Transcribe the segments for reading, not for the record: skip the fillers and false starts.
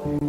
Hello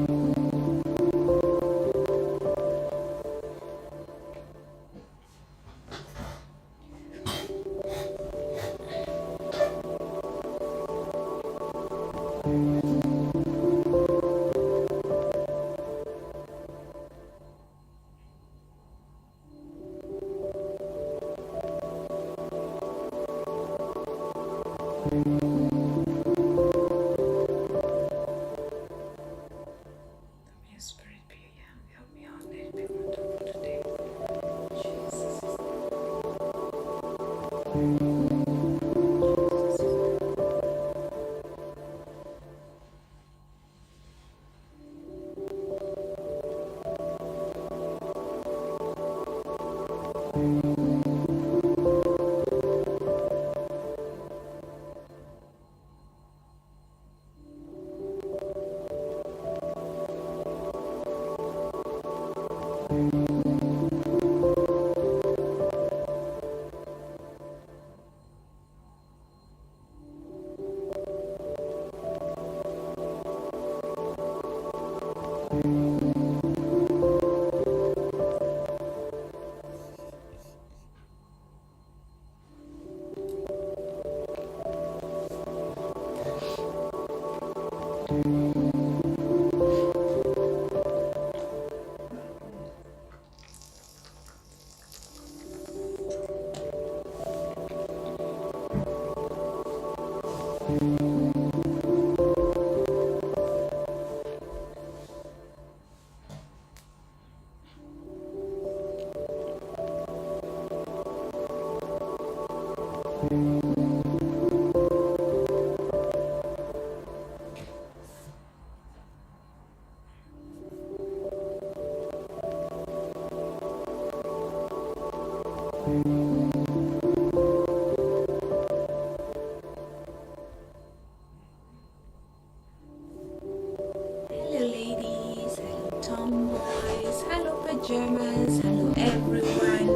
ladies, hello tomboys, hello PyJammers, hello everyone.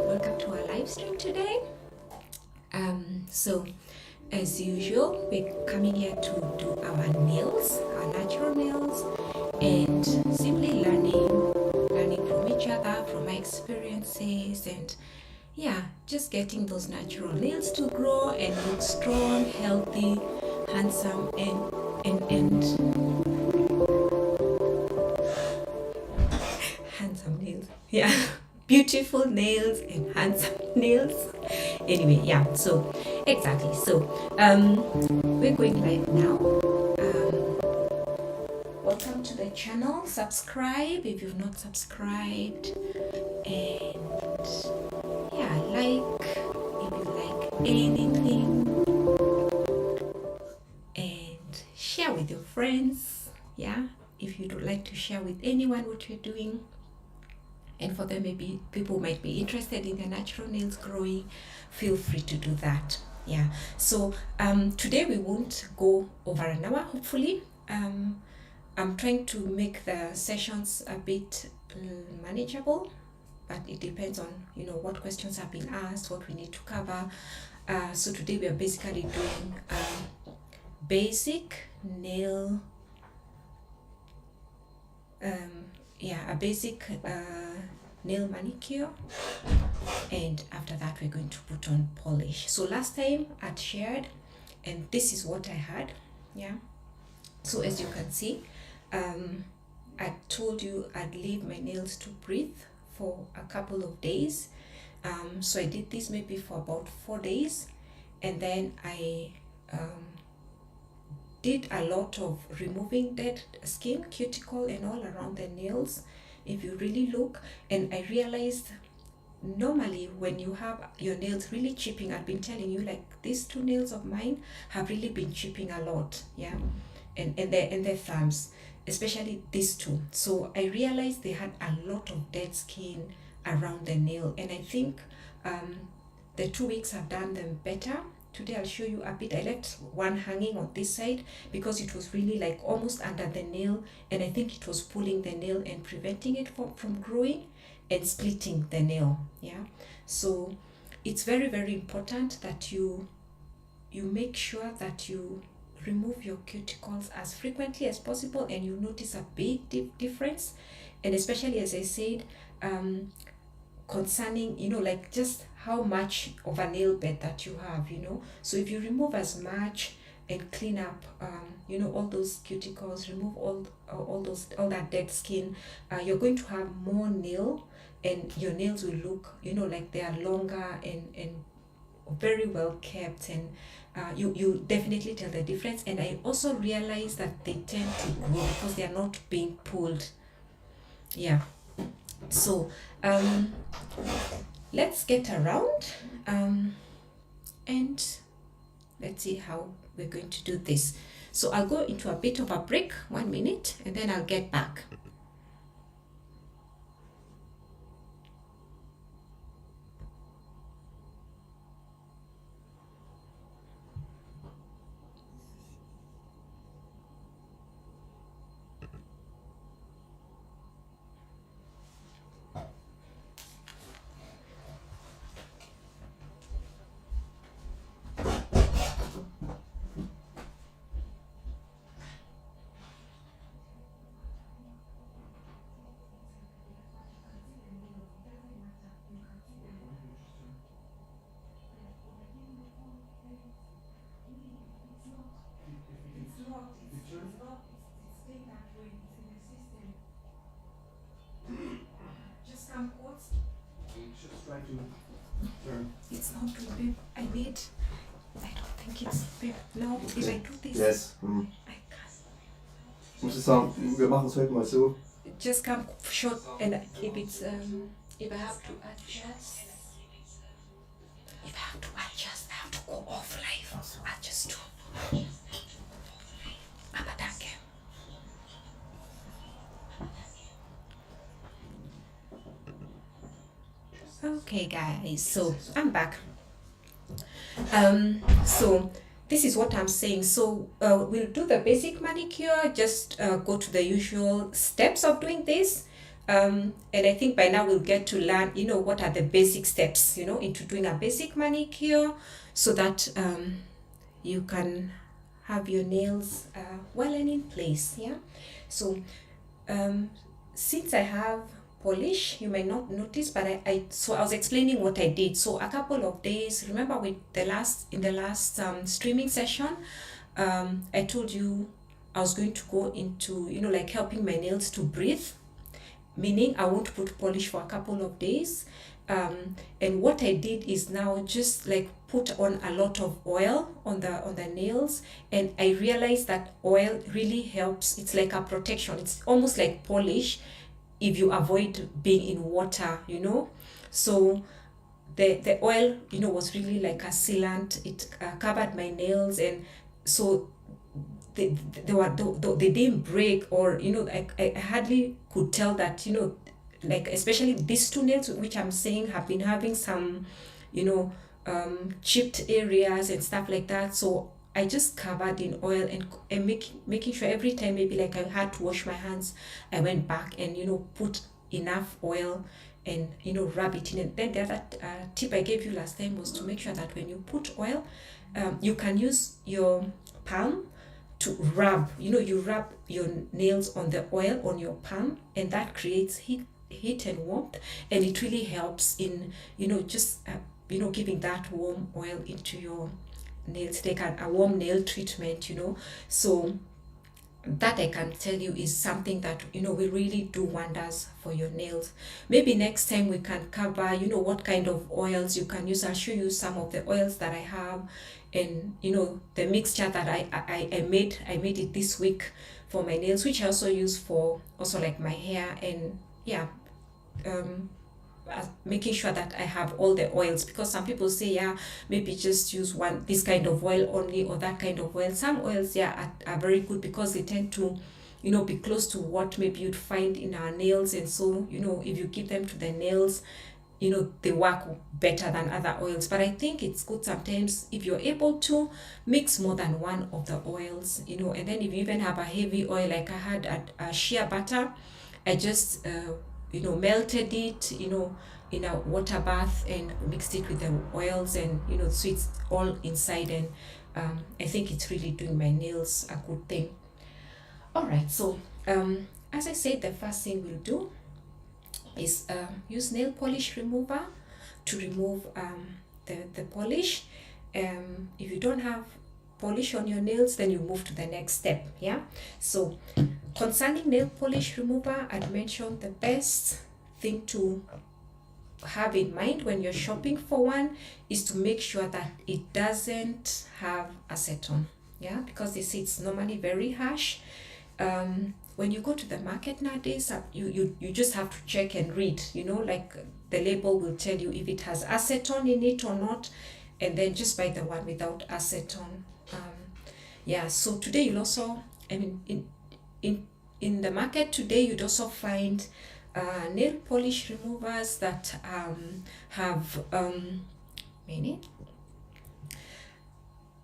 Welcome to our live stream today. So as usual, we're coming here to do our nails, our natural nails, and simply learning from each other, from my experiences, and yeah, just getting those natural nails to grow and look strong, healthy, handsome, and handsome nails. Yeah, beautiful nails and handsome nails. Anyway, yeah, so exactly. So we're going live now. Welcome to the channel. Subscribe if you've not subscribed, and yeah, like if you like anything, and share with your friends. Yeah, if you would like to share with anyone what you're doing, and for them maybe people might be interested in the natural nails growing, feel free to do that. Yeah, so today we won't go over an hour, hopefully. I'm trying to make the sessions a bit manageable, but it depends on what questions have been asked, what we need to cover. So today we are basically doing basic nail, a basic nail manicure, and after that we're going to put on polish. So last time I'd shared, and this is what I had. Yeah, so as you can see, I told you I'd leave my nails to breathe for a couple of days. So I did this maybe for about 4 days, and then I did a lot of removing dead skin, cuticle and all around the nails, if you really look. And I realized normally when you have your nails really chipping, I've been telling you, like these 2 nails of mine have really been chipping a lot. Yeah, and their thumbs, especially these 2. So I realized they had a lot of dead skin around the nail, and I think the 2 weeks have done them better. Today I'll show you a bit. I left one hanging on this side because it was really like almost under the nail, and I think it was pulling the nail and preventing it from growing and splitting the nail. Yeah, so it's very, very important that you make sure that you remove your cuticles as frequently as possible, and you notice a big difference. And especially, as I said, concerning, like just how much of a nail bed that you have, so if you remove as much and clean up, all those cuticles, remove all that dead skin, you're going to have more nail, and your nails will look, like they are longer and very well kept, and you definitely tell the difference. And I also realize that they tend to grow because they are not being pulled. Yeah. So let's get around, and let's see how we're going to do this. So I'll go into a bit of a break, 1 minute, and then I'll get back. It's not too big. I don't think it's big. No, if I do this, yes. I can't. Muss ich sagen, wir machen es heute mal so. Just come short, and if it's if I have to adjust, I have to go off live. I'll just do. Aber danke. Okay, guys, so I'm back. So this is what I'm saying. So we'll do the basic manicure, just go to the usual steps of doing this. And I think by now we'll get to learn, what are the basic steps, into doing a basic manicure, so that you can have your nails well and in place. Yeah. So since I have polish, you may not notice, but I was explaining what I did. So a couple of days, remember in the last streaming session, I told you I was going to go into, like helping my nails to breathe, meaning I won't put polish for a couple of days. And what I did is now just like put on a lot of oil on the nails, and I realized that oil really helps. It's like a protection. It's almost like polish if you avoid being in water, So the oil, was really like a sealant. It covered my nails, and so they didn't break, or I hardly could tell that, like especially these two nails, which I'm saying have been having some, chipped areas and stuff like that. So I just covered in oil and making sure every time, maybe like I had to wash my hands, I went back and put enough oil and rub it in. And then the other tip I gave you last time was to make sure that when you put oil, you can use your palm to rub. You rub your nails on the oil on your palm, and that creates heat and warmth, and it really helps in just giving that warm oil into your nails, like a warm nail treatment. So that I can tell you is something that will really do wonders for your nails. Maybe next time we can cover what kind of oils you can use. I'll show you some of the oils that I have, and the mixture that I made it this week for my nails, which I also use for like my hair. And yeah, making sure that I have all the oils, because some people say, yeah, maybe just use this kind of oil only, or that kind of oil. Some oils, yeah, are very good because they tend to be close to what maybe you'd find in our nails, and so if you give them to the nails, they work better than other oils. But I think it's good sometimes if you're able to mix more than one of the oils, and then if you even have a heavy oil, like I had a shea butter, I just melted it, in a water bath and mixed it with the oils, and so it's all inside, and I think it's really doing my nails a good thing. All right, so as I said, the first thing we'll do is use nail polish remover to remove the polish. If you don't have polish on your nails, then you move to the next step. Yeah, so concerning nail polish remover, I'd mentioned the best thing to have in mind when you're shopping for one is to make sure that it doesn't have acetone. Yeah, because they say it's normally very harsh. When you go to the market nowadays, you just have to check and read, like the label will tell you if it has acetone in it or not, and then just buy the one without acetone. Yeah, so today you'll also, in the market today, you'd also find nail polish removers that have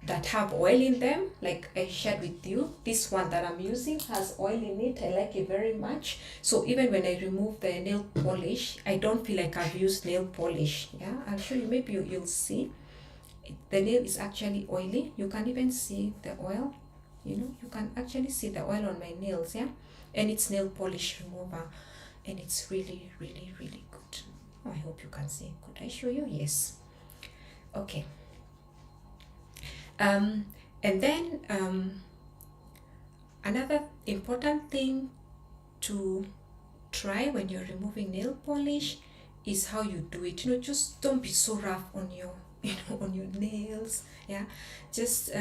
that have oil in them, like I shared with you. This one that I'm using has oil in it. I like it very much. So even when I remove the nail polish, I don't feel like I've used nail polish. Yeah, I'll show you. Maybe you'll see. The nail is actually oily. You can even see the oil. You can actually see the oil on my nails. Yeah, and it's nail polish remover, and it's really, really, really good. Oh, I hope you can see. Could I show you? Yes. Okay. And then another important thing to try when you're removing nail polish is how you do it. Just don't be so rough on your on your nails. Yeah, just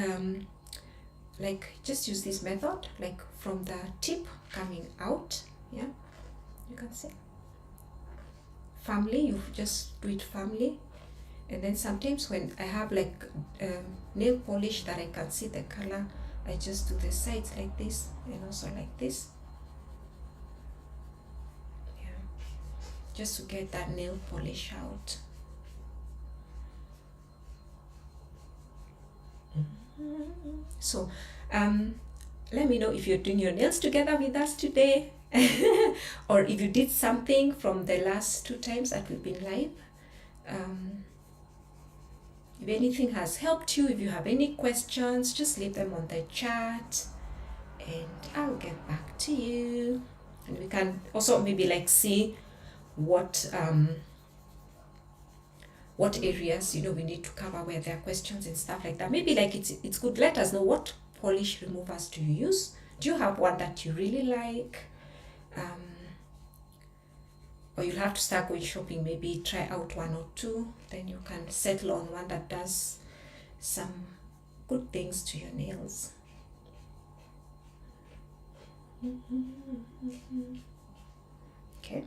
just use this method, like from the tip coming out. Yeah, you can see firmly. You just do it firmly. And then sometimes when I have like nail polish that I can see the color, I just do the sides like this and also like this. Yeah, just to get that nail polish out. So let me know if you're doing your nails together with us today or if you did something from the last 2 times that we've been live. If anything has helped you, if you have any questions, just leave them on the chat and I'll get back to you. And we can also maybe like see what areas we need to cover where there are questions and stuff like that. Maybe like it's good, let us know what polish removers do you use. Do you have one that you really like? Or you'll have to start going shopping, maybe try out 1 or 2, then you can settle on one that does some good things to your nails. Okay,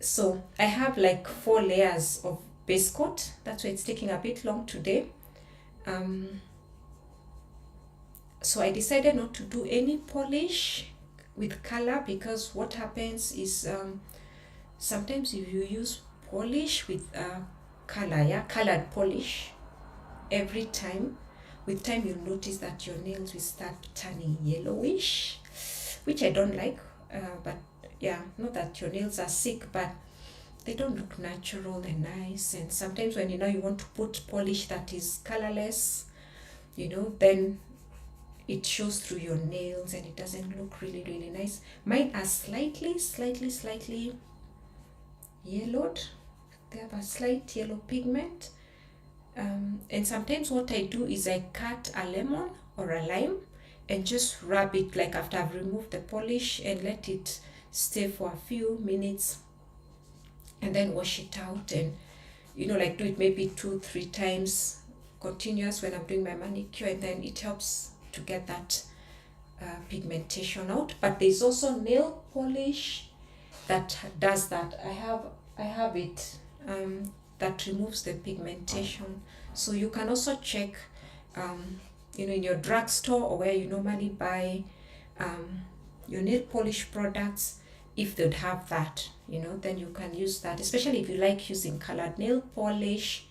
so I have like 4 layers of base coat. That's why it's taking a bit long today. So I decided not to do any polish with color, because what happens is sometimes if you use polish with color, colored polish every time, with time you'll notice that your nails will start turning yellowish, which I don't like. But yeah, not that your nails are sick, but they don't look natural and nice. And sometimes when you want to put polish that is colorless, then it shows through your nails and it doesn't look really, really nice. Mine are slightly yellowed. They have a slight yellow pigment. And sometimes what I do is I cut a lemon or a lime and just rub it like after I've removed the polish and let it stay for a few minutes and then wash it out, and like do it maybe 2-3 times continuous when I'm doing my manicure, and then it helps to get that pigmentation out. But there's also nail polish that does that. I have it that removes the pigmentation. So you can also check in your drugstore or where you normally buy your nail polish products, if they'd have that, then you can use that, especially if you like using colored nail polish.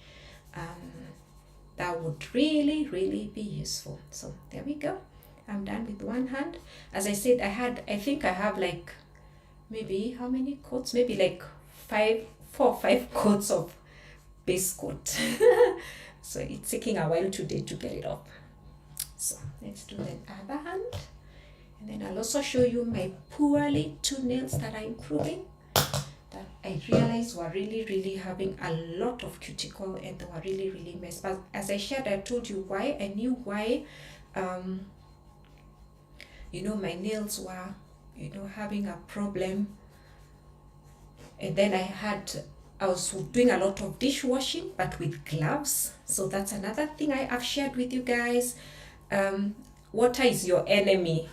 That would really, really be useful. So there we go. I'm done with one hand. As I said, I think I have like maybe how many coats? Maybe like 4 or 5 coats of base coat. So it's taking a while today to get it off. So let's do the other hand. And then I'll also show you my poorly 2 nails that are improving, that I realized were really having a lot of cuticle and they were really messed. But as I shared, I told you why. I knew why my nails were having a problem. And then I was doing a lot of dishwashing, but with gloves. So that's another thing I've shared with you guys. Water is your enemy,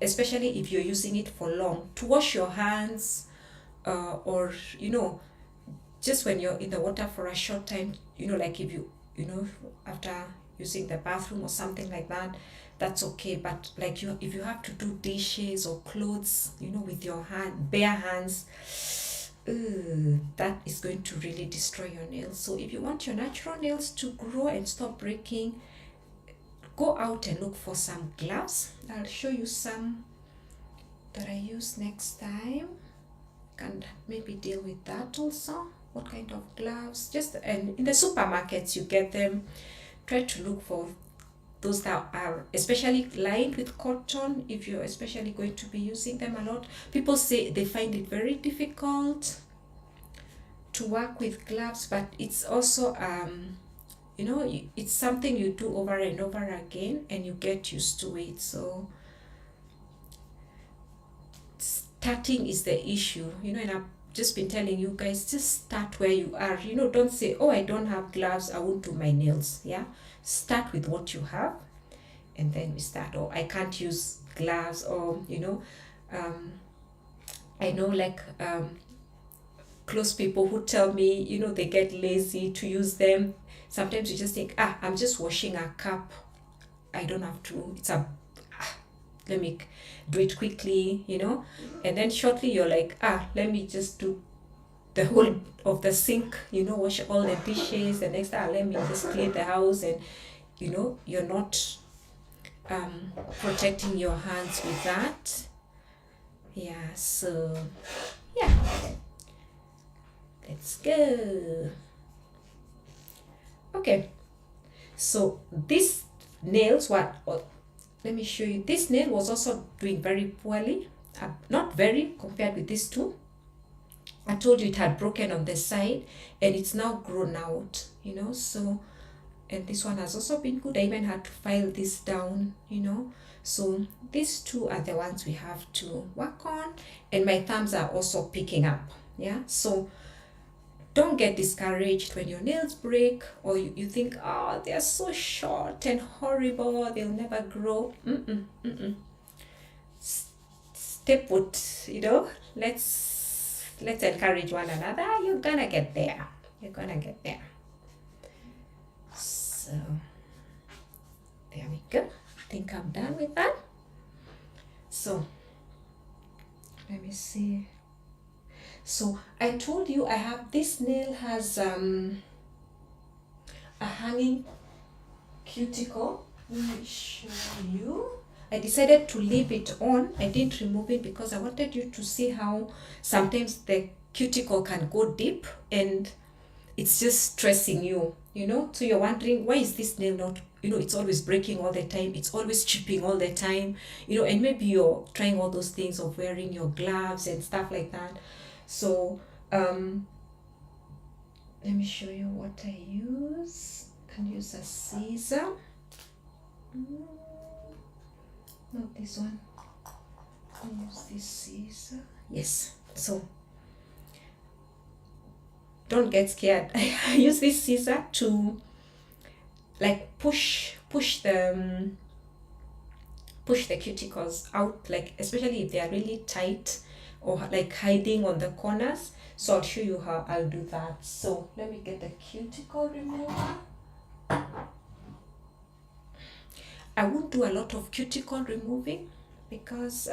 especially if you're using it for long. To wash your hands, or just when you're in the water for a short time, like if you after using the bathroom or something like that, that's okay. But like if you have to do dishes or clothes, with your bare hands, that is going to really destroy your nails. So if you want your natural nails to grow and stop breaking, go out and look for some gloves. I'll show you some that I use next time. Can maybe deal with that also. What kind of gloves? And in the supermarkets you get them. Try to look for those that are especially lined with cotton, if you're especially going to be using them a lot. People say they find it very difficult to work with gloves, but it's also it's something you do over and over again and you get used to it. So starting is the issue, and I've just been telling you guys, just start where you are. Don't say, oh, I don't have gloves, I won't do my nails. Yeah, start with what you have, and then we start. Or I can't use gloves, or I know like close people who tell me they get lazy to use them. Sometimes you just think, I'm just washing a cup, I don't have to, let me do it quickly, and then shortly you're like, let me just do the whole of the sink, wash all the dishes. The next time, let me just clean the house, and you're not protecting your hands with that. Yeah, so yeah, let's go. Okay, so this nails let me show you. This nail was also doing very poorly, not very compared with these two. I told you it had broken on the side and it's now grown out, so, and this one has also been good. I even had to file this down, so these two are the ones we have to work on. And my thumbs are also picking up. Yeah, so don't get discouraged when your nails break, or you think, they're so short and horrible, they'll never grow. Stay put, let's encourage one another. You're gonna get there. So there we go. I think I'm done with that. So let me see. So I told you I have this nail has a hanging cuticle. Let me show you. I decided to leave it on. I didn't remove it because I wanted you to see how sometimes the cuticle can go deep and it's just stressing you, so you're wondering, why is this nail not, it's always breaking all the time, it's always chipping all the time, and maybe you're trying all those things of wearing your gloves and stuff like that. So let me show you what I use. I can use a scissor. Not this one. I use this scissor. Yes. So don't get scared. I use this scissor to like push the cuticles out, like especially if they are really tight or like hiding on the corners. So I'll show you how I'll do that. So let me get the cuticle remover. I won't do a lot of cuticle removing because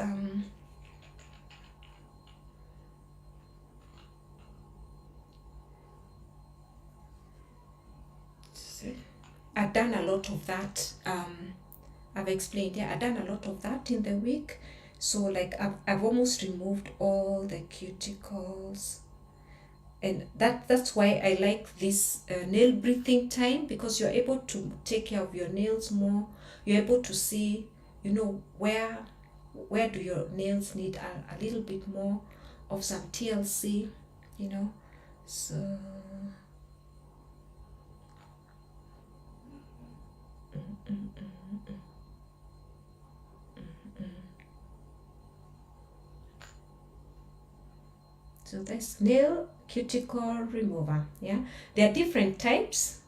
I've done a lot of that. I've explained, I've done a lot of that in the week. So like I've almost removed all the cuticles. And that's why I like this nail breathing time, because you're able to take care of your nails more. You're able to see, you know, where do your nails need a little bit more of some TLC, you know. So so that's nail cuticle remover. Yeah, there are different types.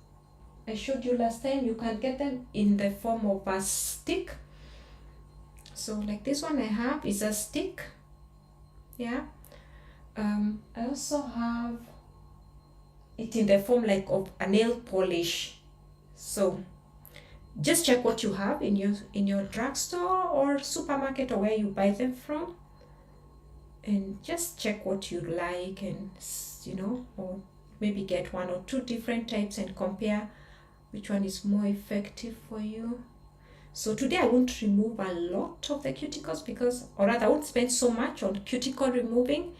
I showed you last time. You can get them in the form of a stick. So like this one I have is a stick. Yeah. I also have it in the form like of a nail polish. So just check what you have in your drugstore or supermarket or where you buy them from, and just check what you like, and you know, or maybe get one or two different types and compare which one is more effective for you. So today I won't remove a lot of the cuticles, because, or rather I won't spend so much on cuticle removing,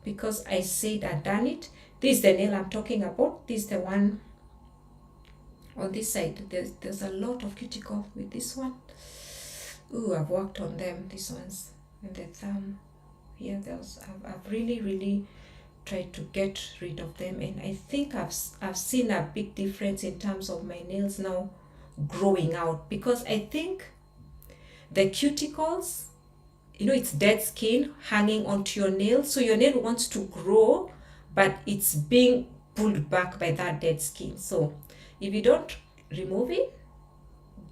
because I said I've done it. This is the nail I'm talking about. This is the one on this side. There's a lot of cuticle with this one. Ooh, I've worked on them, these ones, and the thumb. Yeah, I've really tried to get rid of them, and I think I've seen a big difference in terms of my nails now growing out, because I think the cuticles, you know, it's dead skin hanging onto your nail, so your nail wants to grow, but it's being pulled back by that dead skin. So if you don't remove it,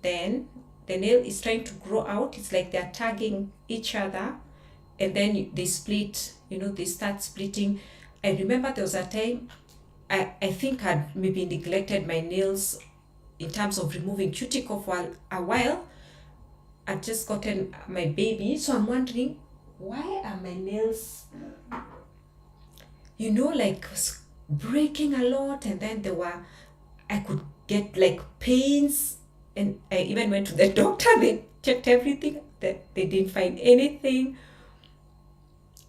then the nail is trying to grow out. It's like they're tagging each other, and then they split, you know, they start splitting. I remember there was a time I think I'd maybe neglected my nails in terms of removing cuticle for a while. I'd just gotten my baby, so I'm wondering, why are my nails, you know, like breaking a lot, and then I could get like pains, and I even went to the doctor. They checked everything, that they didn't find anything,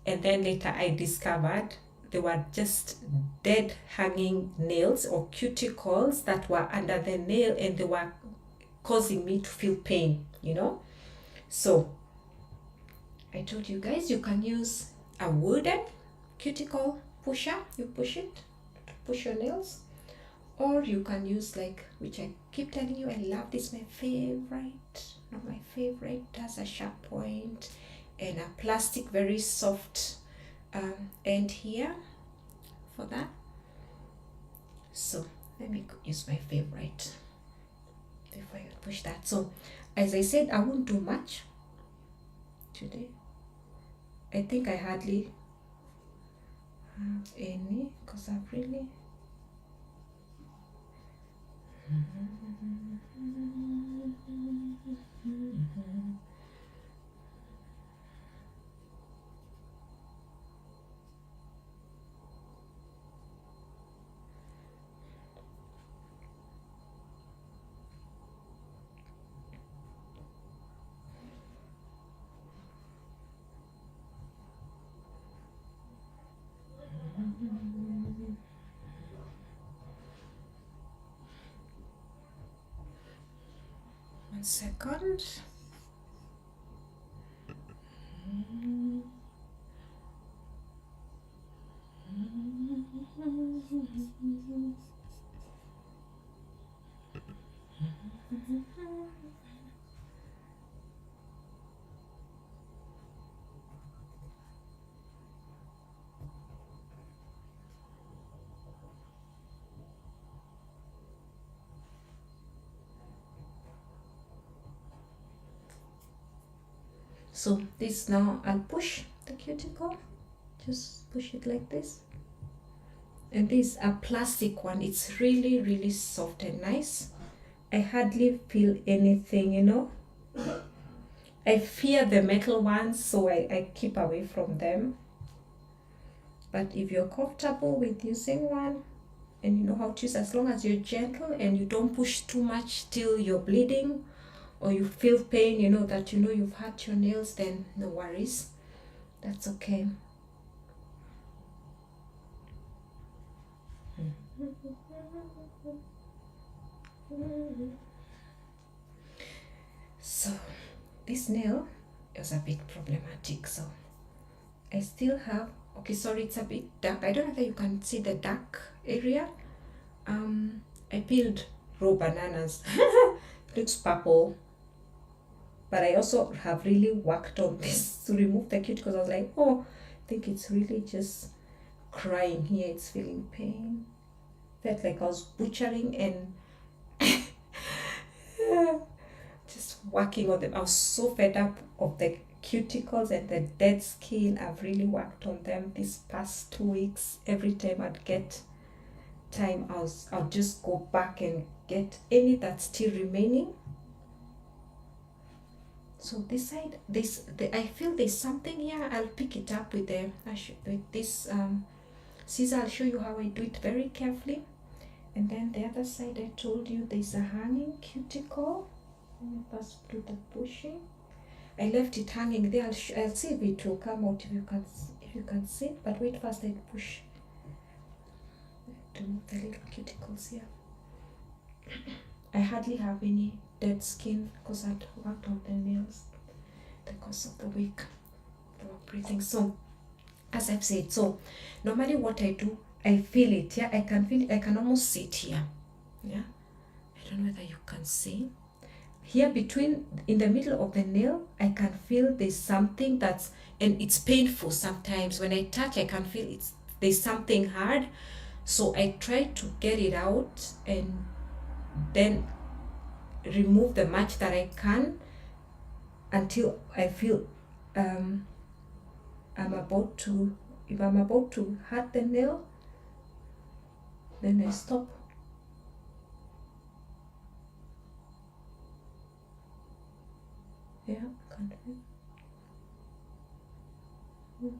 and then later I discovered they were just dead hanging nails or cuticles that were under the nail, and they were causing me to feel pain, you know. So I told you guys, you can use a wooden cuticle pusher. You push it to push your nails, or you can use, like, which I keep telling you, I love this, my favorite, not my favorite, has a sharp point and a plastic very soft end here for that. So let me use my favorite before I push that. So as I said, I won't do much today. I think I hardly have any, because I've really one second. So this, now I'll push the cuticle, just push it like this. And this a plastic one, it's really soft and nice. I hardly feel anything, you know. I fear the metal ones, so I keep away from them. But if you're comfortable with using one and you know how to use, as long as you're gentle and you don't push too much till you're bleeding or you feel pain, you know, that you know you've hurt your nails, then no worries, that's okay. So this nail is a bit problematic, so I still have, okay, sorry, it's a bit dark. I don't know if you can see the dark area. I peeled raw bananas. It looks purple, but I also have really worked on this to remove the cuticles. I was like, oh, I think it's really just crying here. It's feeling pain. Felt like I was butchering and just working on them. I was so fed up of the cuticles and the dead skin. I've really worked on them these past 2 weeks. Every time I'd get time, I'll just go back and get any that's still remaining. So this side, I feel there's something here. I'll pick it up with this scissor. I'll show you how I do it very carefully. And then the other side, I told you there's a hanging cuticle. Let me first do the pushing. I left it hanging there. I'll see if it will come out, if you can see it. But wait, first I push to remove the little cuticles here. I hardly have any dead skin because I'd worked on the nails the course of the week for breathing. So as I've said, so normally what I do, I feel it. Yeah, I can feel it. I can almost see it here. Yeah, I don't know whether you can see. Here in the middle of the nail, I can feel there's something and it's painful sometimes. When I touch, I can feel there's something hard. So I try to get it out and then remove the much that I can until I feel if I'm about to hurt the nail, then I stop. Yeah, can't feel. Let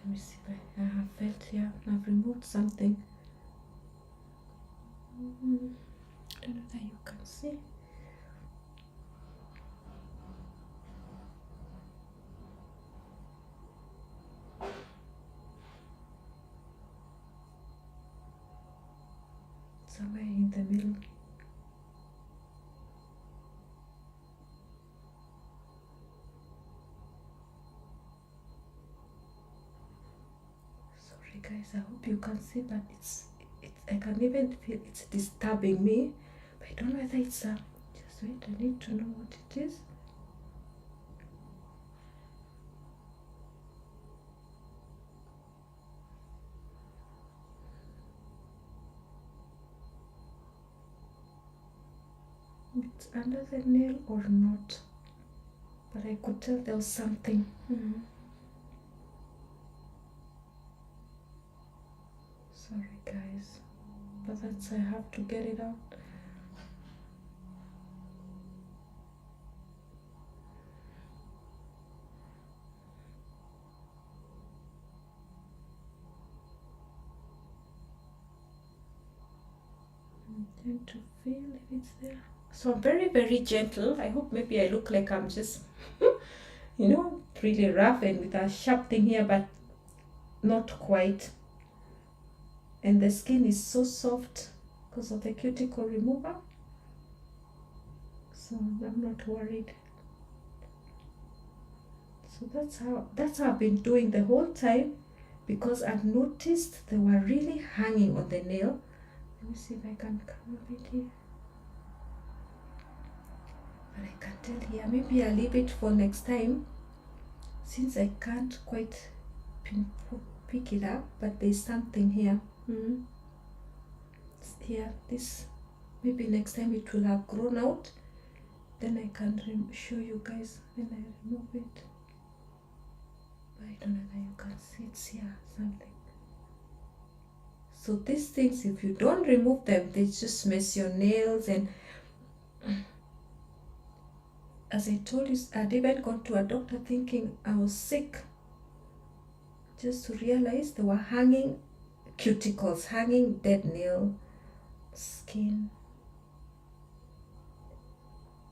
me see if I have felt here. I've removed something. I don't know that you can see. Somewhere in the middle. Sorry guys, I hope you can see, but I can even feel it's disturbing me. But I don't know whether it's just wait, I need to know what it is. It's under the nail or not, but I could tell there was something. Sorry guys, but I have to get it out. I tend to feel if it's there. So I'm very, very gentle. I hope maybe I look like I'm just, really rough and with a sharp thing here, but not quite. And the skin is so soft because of the cuticle remover. So I'm not worried. So that's how I've been doing the whole time, because I've noticed they were really hanging on the nail. Let me see if I can come a bit here. But I can tell here, maybe I'll leave it for next time since I can't quite pick it up, but there's something here. Here, this, maybe next time it will have grown out, then I can show you guys when I remove it. But I don't know that you can see it's here, something. So these things, if you don't remove them, they just mess your nails. And as I told you, I'd even gone to a doctor thinking I was sick, just to realize they were hanging cuticles, hanging dead nail skin.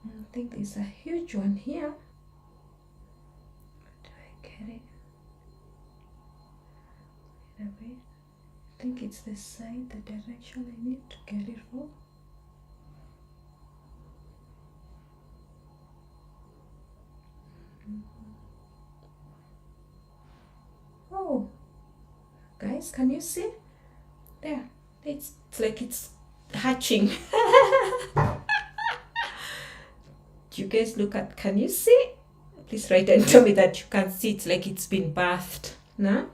I think there's a huge one here. it away. I think it's the side, the direction I need to get it for. Oh, guys, can you see? There, it's like it's hatching. You guys look at, can you see? Please write and tell me that you can see. It's like it's been bathed. Now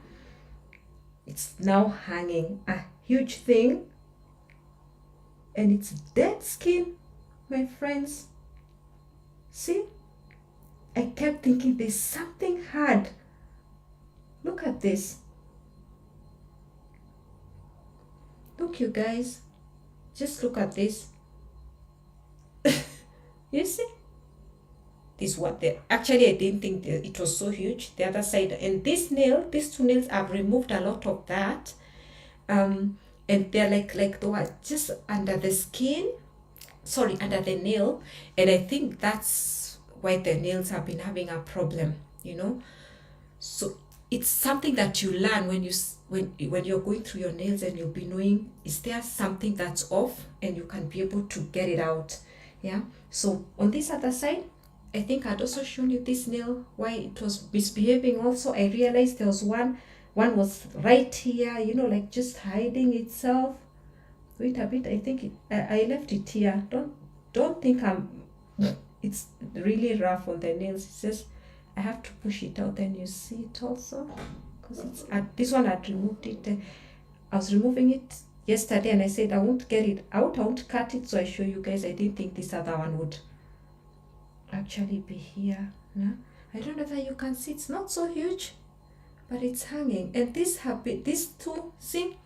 it's now hanging, a huge thing, and it's dead skin, my friends. See, I kept thinking there's something hard. Look at this. Look, you guys, just look at this. You see? This what they actually, I didn't think it was so huge. The other side, and this nail, these two nails, I've removed a lot of that, and they're like they were just under the skin, sorry, under the nail, and I think that's why the nails have been having a problem, you know. So it's something that you learn when you're going through your nails, and you'll be knowing, is there something that's off, and you can be able to get it out. Yeah. So on this other side, I think I'd also shown you this nail, why it was misbehaving. Also, I realized there was one was right here, you know, like just hiding itself. Wait a bit, I think I left it here. Don't think it's really rough on the nails. It says I have to push it out, and you see it also, because it's this one I'd removed it. I was removing it yesterday, and I said I won't get it out, I won't cut it, so I show you guys. I didn't think this other one would actually be here. No? I don't know if you can see, it's not so huge, but it's hanging. And these two, see,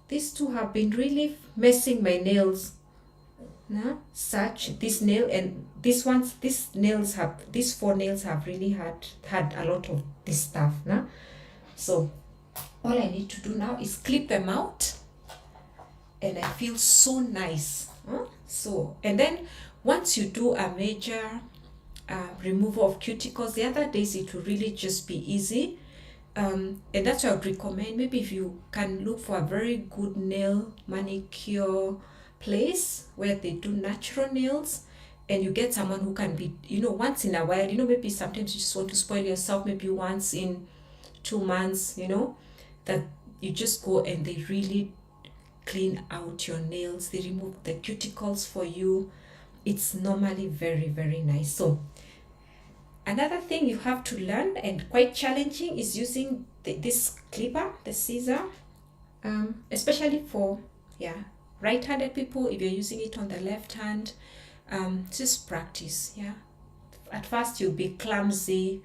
these two have been really messing my nails. No? Such this nail and these four nails have really had a lot of this stuff. No? So all I need to do now is clip them out, and I feel so nice. So, and then once you do a major removal of cuticles, the other days it will really just be easy. And that's why I would recommend, maybe if you can look for a very good nail manicure place where they do natural nails, and you get someone who can be, you know, once in a while, you know, maybe sometimes you just want to spoil yourself, maybe once in 2 months, you know, that you just go and they really clean out your nails, they remove the cuticles for you. It's normally very, very nice. So another thing you have to learn, and quite challenging, is using this clipper, the scissor, especially for right-handed people. If you're using it on the left hand, just practice. At first you'll be clumsy.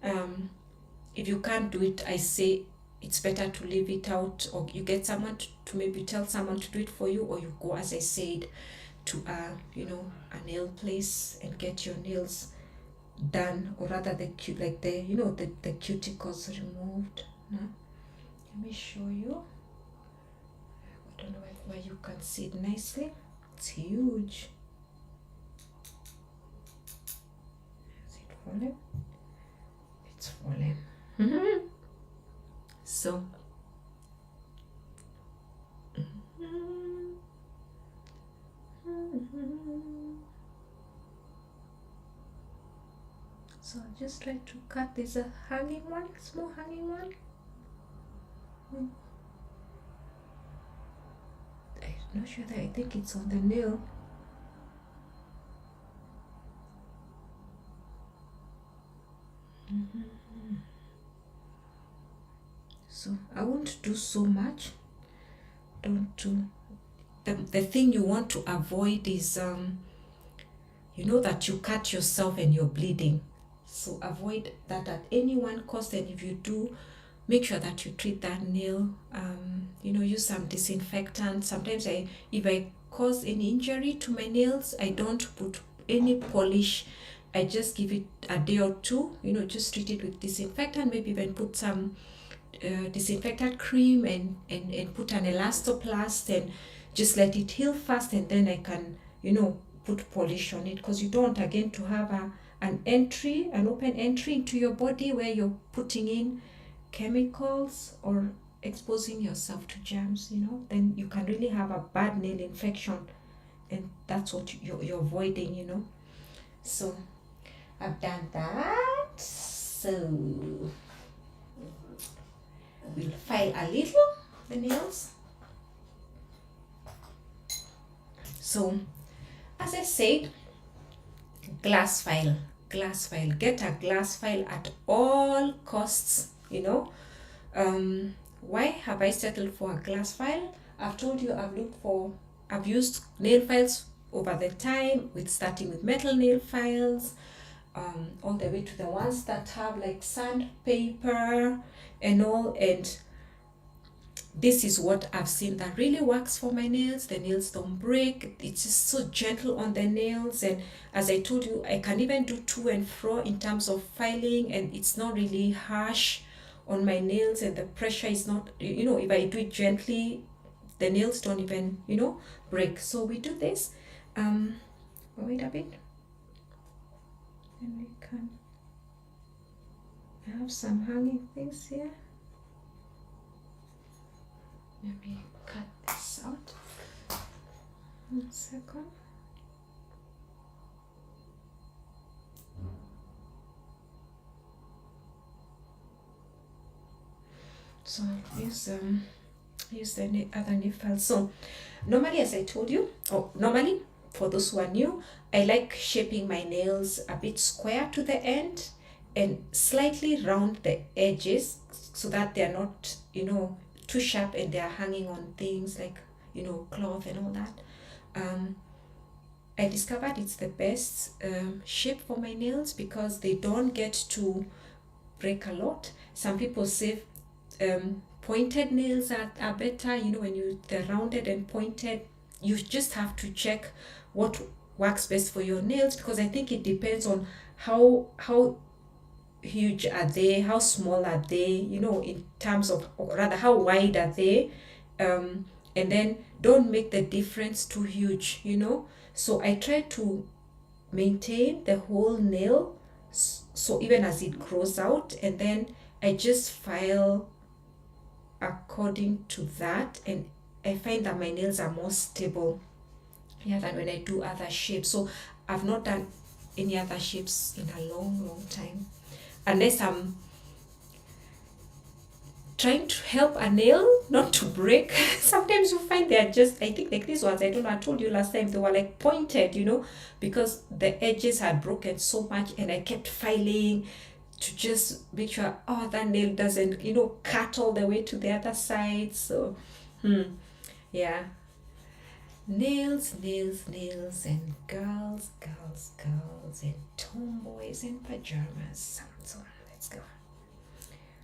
If you can't do it, I say it's better to leave it out, or you get someone to maybe tell someone to do it for you, or you go, as I said, to a nail place and get your nails done, or rather the cuticles removed. No? Let me show you. I don't know where you can see it nicely. It's huge. Is it falling? It's falling. So so I'll just try to cut. There's a hanging one, small hanging one. I'm not sure that I think it's on the nail. So I won't do so much. Don't do. The thing you want to avoid is that you cut yourself and you're bleeding. So avoid that at any one cost. And if you do, make sure that you treat that nail. Use some disinfectant. Sometimes if I cause any injury to my nails, I don't put any polish. I just give it a day or two. Just treat it with disinfectant. Maybe even put some disinfectant cream and put an elastoplast and just let it heal fast, and then I can put polish on it, because you don't want again to have an entry, an open entry into your body where you're putting in chemicals or exposing yourself to germs, you know, then you can really have a bad nail infection, and that's what you're avoiding, you know. So I've done that. So we'll file a little the nails. So as I said, glass file, get a glass file at all costs, you know. Why have I settled for a glass file? I've told you I've used nail files over the time, with starting with metal nail files, all the way to the ones that have like sandpaper and all, and this is what I've seen that really works for my nails. The nails don't break. It's just so gentle on the nails, and as I told you, I can even do to and fro in terms of filing, and it's not really harsh on my nails, and the pressure is not, you know, if I do it gently, the nails don't even, you know, break. So we do this. Wait a bit, and we can have some hanging things here. Let me cut this out. 1 second. So I'll use the other nail file. So normally, as I told you, normally for those who are new, I like shaping my nails a bit square to the end and slightly round the edges so that they're not, you know, too sharp and they're hanging on things like, you know, cloth and all that. I discovered it's the best shape for my nails because they don't get to break a lot. Some people say pointed nails are better, you know, when they're rounded and pointed. You just have to check what works best for your nails, because I think it depends on how huge are they, how small are they, you know, in terms of, or rather how wide are they, and then don't make the difference too huge, you know. So I try to maintain the whole nail, so even as it grows out, and then I just file according to that, and I find that my nails are more stable, yeah, than when I do other shapes. So I've not done any other shapes in a long time, unless I'm trying to help a nail not to break. Sometimes you find they're just, I think like these ones, I don't know, I told you last time, they were like pointed, you know, because the edges had broken so much, and I kept filing to just make sure, oh, that nail doesn't, you know, cut all the way to the other side. So yeah, nails, and girls, and tomboys and pajamas. So let's go.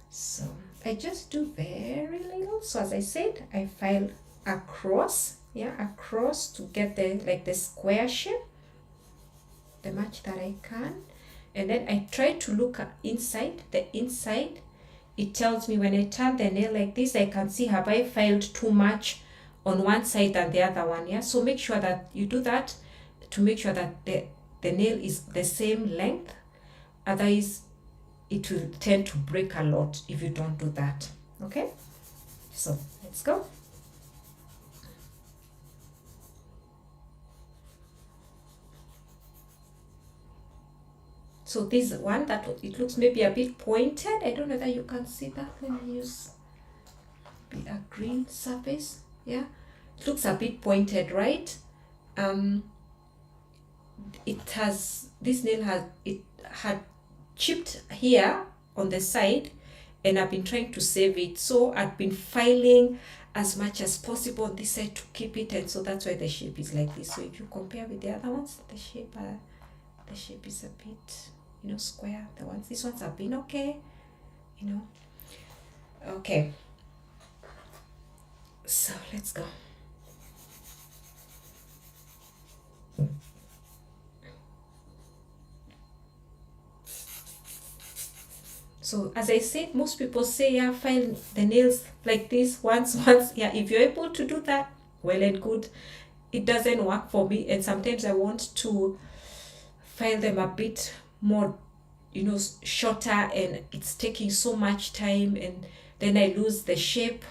So I just do very little. So as I said, I file across, across to get the square shape, the much that I can. And then I try to look at inside. The inside, it tells me when I turn the nail like this, I can see, have I filed too much on one side than the other one, yeah? So make sure that you do that to make sure that the nail is the same length. Otherwise, it will tend to break a lot if you don't do that, okay? So let's go. So this one, that it looks maybe a bit pointed. I don't know that you can see that. Let me use a green surface. Yeah, it looks a bit pointed, right? This nail had chipped here on the side, and I've been trying to save it. So I've been filing as much as possible on this side to keep it, and so that's why the shape is like this. So if you compare with the other ones, the shape is a bit, you know, square. These ones have been okay, you know. Okay, so let's go. So as I said, most people say, yeah, file the nails like this once. Yeah, if you're able to do that, well and good. It doesn't work for me, and sometimes I want to file them a bit more, you know, shorter, and it's taking so much time, and then I lose the shape.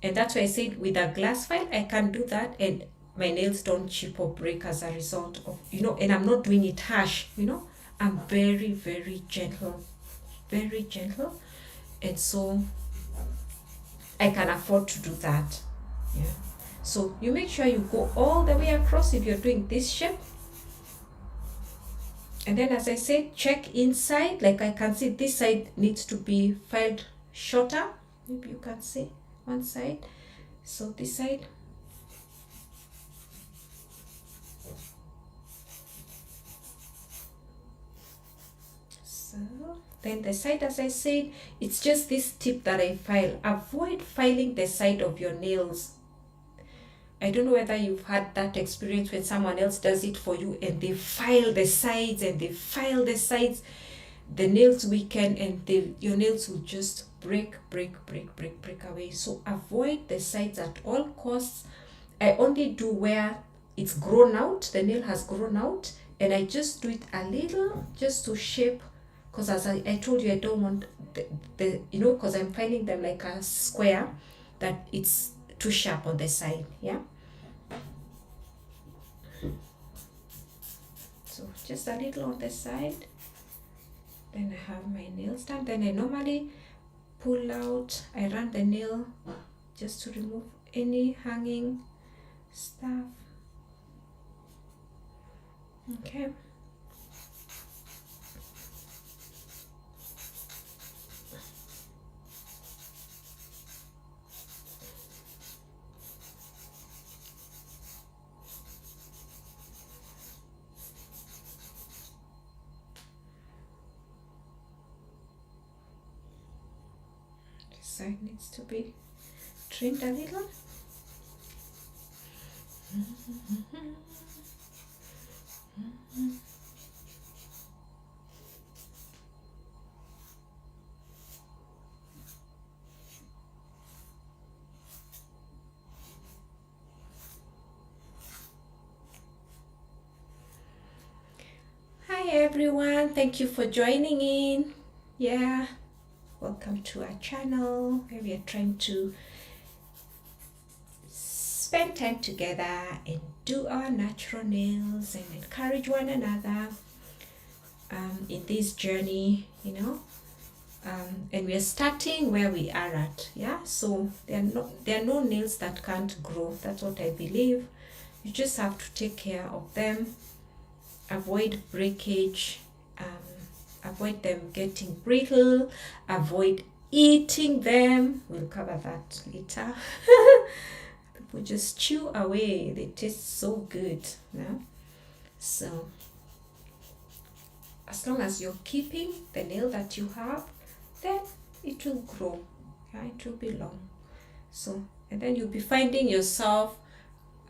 And that's why I said with a glass file I can do that, and my nails don't chip or break as a result of, you know, and I'm not doing it harsh, you know. I'm very, very gentle, very gentle, and so I can afford to do that. Yeah. So you make sure you go all the way across if you're doing this shape. And then, as I said, check inside. Like I can see this side needs to be filed shorter. Maybe you can see one side. So this side. So then the side, as I said, it's just this tip that I file. Avoid filing the side of your nails. I don't know whether you've had that experience when someone else does it for you and they file the sides and they file the sides. The nails weaken and your nails will just break away. So avoid the sides at all costs. I only do where it's grown out, the nail has grown out, and I just do it a little just to shape, because as I told you, I don't want the you know, because I'm finding them like a square, that it's too sharp on the side. Yeah, so just a little on the side. Then I have my nails done. Then I normally pull out, I run the nail just to remove any hanging stuff. Okay. This side needs to be trimmed a little. Hi everyone, thank you for joining in. Yeah, welcome to our channel where we are trying to spend time together and do our natural nails and encourage one another in this journey, you know. And we are starting where we are at. Yeah, so there are no nails that can't grow. That's what I believe. You just have to take care of them, avoid breakage, avoid them getting brittle, avoid eating them. We'll cover that later. People just chew away. They taste so good. No? So as long as you're keeping the nail that you have, then it will grow. Yeah, it will be long. So, and then you'll be finding yourself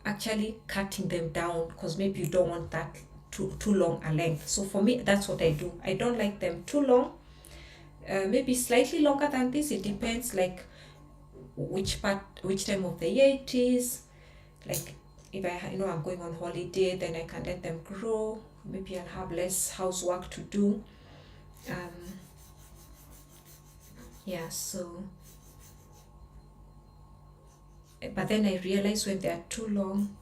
actually cutting them down, because maybe you don't want that too long a length. So for me, that's what I do. I don't like them too long. Maybe slightly longer than this. It depends, like which time of the year it is. Like if I know I'm going on holiday, then I can let them grow. Maybe I'll have less housework to do. Yeah, so but then I realize when they are too long,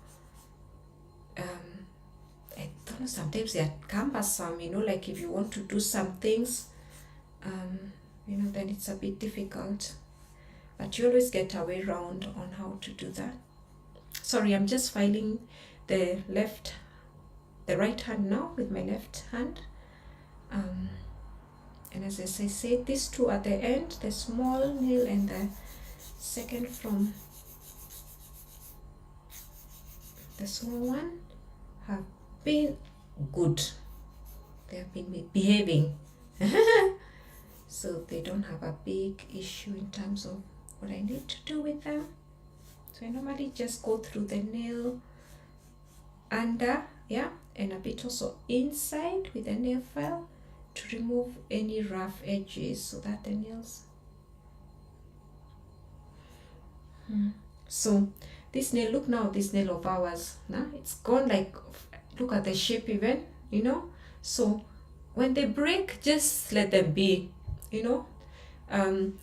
I don't know, sometimes they are cumbersome, you know, like if you want to do some things, you know, then it's a bit difficult. But you always get a way around on how to do that. Sorry, I'm just filing the right hand now with my left hand. And as I said, these two at the end, the small nail and the second from the small one, have been good. They have been behaving. So they don't have a big issue in terms of what I need to do with them. So I normally just go through the nail under, yeah, and a bit also inside with the nail file to remove any rough edges so that the nails. So this nail, look now, this nail of ours, nah, it's gone, like, look at the shape even, you know. So when they break, just let them be, you know. And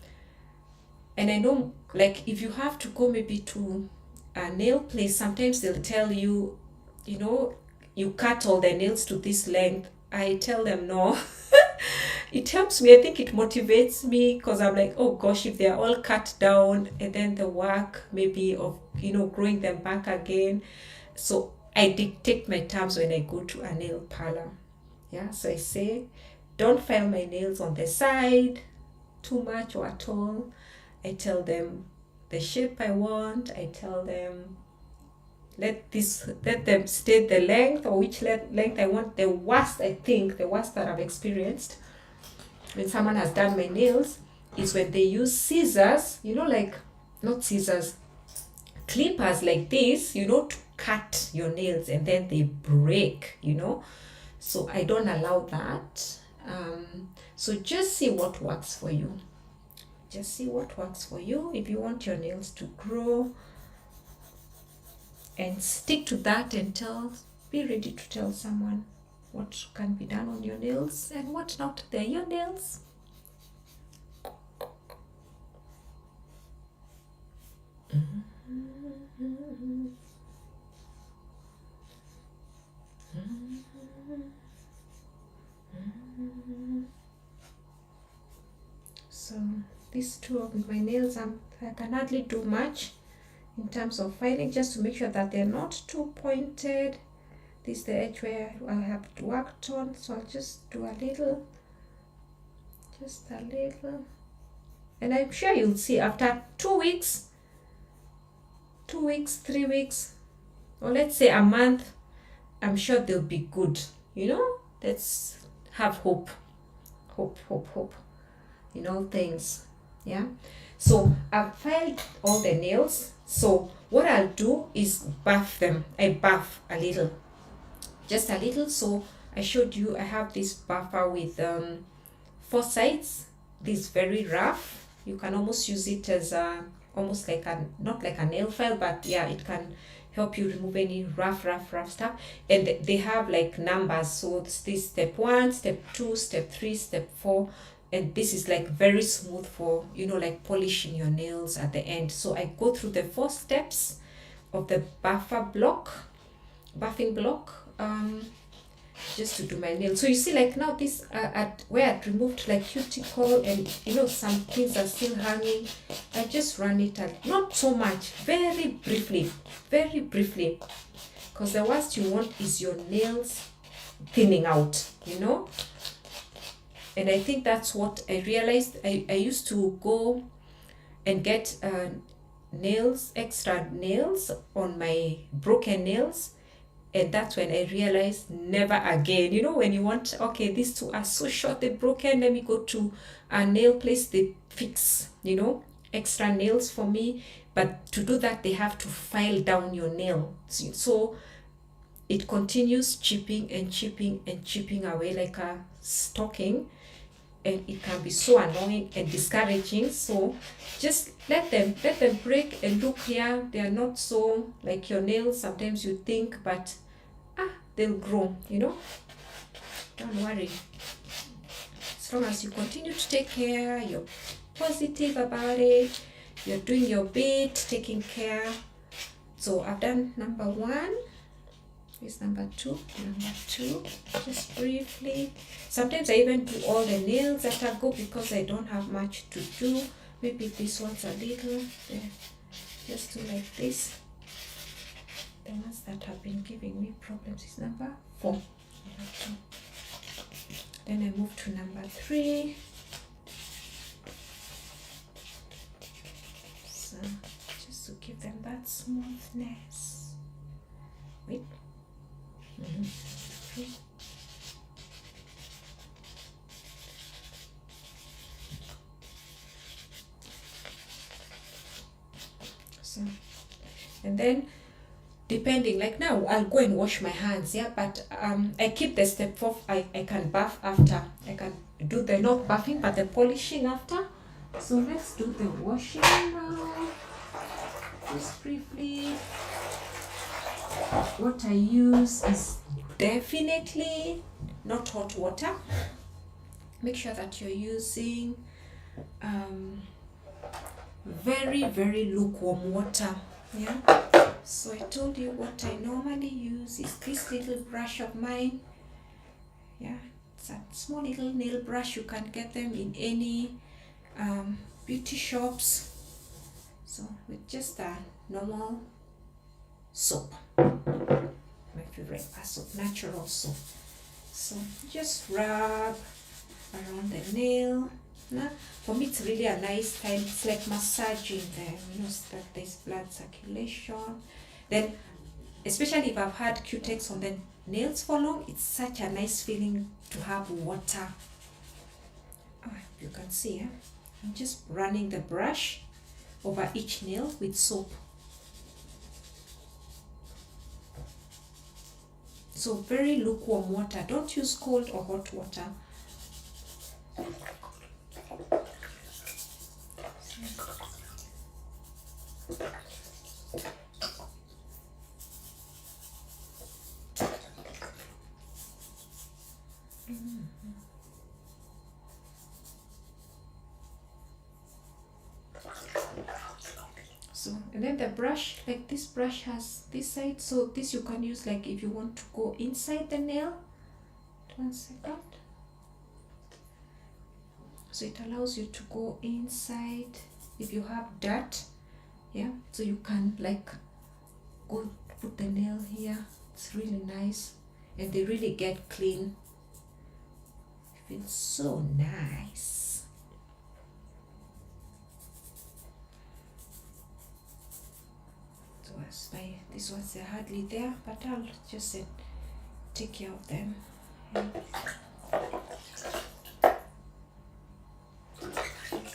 I know, like, if you have to go maybe to a nail place, sometimes they'll tell you, you know, you cut all the nails to this length. I tell them no. It helps me. I think it motivates me because I'm like, oh gosh, if they're all cut down and then the work maybe of, you know, growing them back again. So I dictate my terms when I go to a nail parlor. Yeah, so I say, don't file my nails on the side too much or at all. I tell them the shape I want. I tell them let them state the length or which length I want. The worst that I've experienced when someone has done my nails is when they use scissors, you know, like, not scissors, clippers like this, you know, to cut your nails and then they break, you know. So I don't allow that. So just see what works for you. Just see what works for you. If you want your nails to grow, and stick to that, and be ready to tell someone what can be done on your nails and what not. They're your nails. So these two of my nails, I can hardly do much in terms of filing, just to make sure that they're not too pointed. This is the edge where I have worked on, so I'll just do a little, and I'm sure you'll see after 2 weeks, 3 weeks, or let's say a month, I'm sure they'll be good, you know. Let's have hope in all things. Yeah, so I've filed all the nails. So what I'll do is buff them. I buff a little, just a little. So I showed you I have this buffer with 4 sides. This is very rough. You can almost use it as almost like not like a nail file, but yeah, it can help you remove any rough stuff. And they have like numbers. So it's this step 1, step 2, step 3, step 4. And this is like very smooth for, you know, like polishing your nails at the end. So I go through the 4 steps of the buffing block, just to do my nails. So you see, like now this at where I'd removed like cuticle and, you know, some things are still hanging, I just run it at not so much, very briefly, because the worst you want is your nails thinning out, you know. And I think that's what I realized. I used to go and get extra nails on my broken nails. And that's when I realized never again. You know, when you want, okay, these two are so short, they're broken, let me go to a nail place, they fix, you know, extra nails for me. But to do that, they have to file down your nail. So it continues chipping away like a stocking. And it can be so annoying and discouraging. So just let them break. And look here, they are not so like your nails sometimes you think, but they'll grow, you know. Don't worry, as long as you continue to take care, you're positive about it, you're doing your bit, taking care. So I've done number 1. Here's number 2, just briefly. Sometimes I even do all the nails at a go because I don't have much to do. Maybe this one's a little, just do like this. The ones that have been giving me problems is number 4. Number 2. Then I move to number 3. So just to give them that smoothness. Wait. So, and then depending, like now I'll go and wash my hands, yeah, but I keep the step 4. I can buff after. I can do the not buffing but the polishing after. So let's do the washing now. Just briefly, what I use is definitely not hot water. Make sure that you're using very, very lukewarm water. Yeah. So I told you what I normally use is this little brush of mine. Yeah, it's a small little nail brush. You can get them in any beauty shops. So with just a normal soap, my favorite bar soap, natural soap. So just rub around the nail. Now, for me, it's really a nice time. It's like massaging them, you know, so that there's blood circulation. Then, especially if I've had cutex on the nails for long, it's such a nice feeling to have water. Oh, you can see, I'm just running the brush over each nail with soap. So very lukewarm water. Don't use cold or hot water. So, and then the brush, like this brush has this side, so this you can use like if you want to go inside the nail. 1 second. So it allows you to go inside if you have dirt. Yeah, so you can like go put the nail here. It's really nice, and they really get clean. It feels so nice. These ones are hardly there, but I'll just take care of them. Yeah.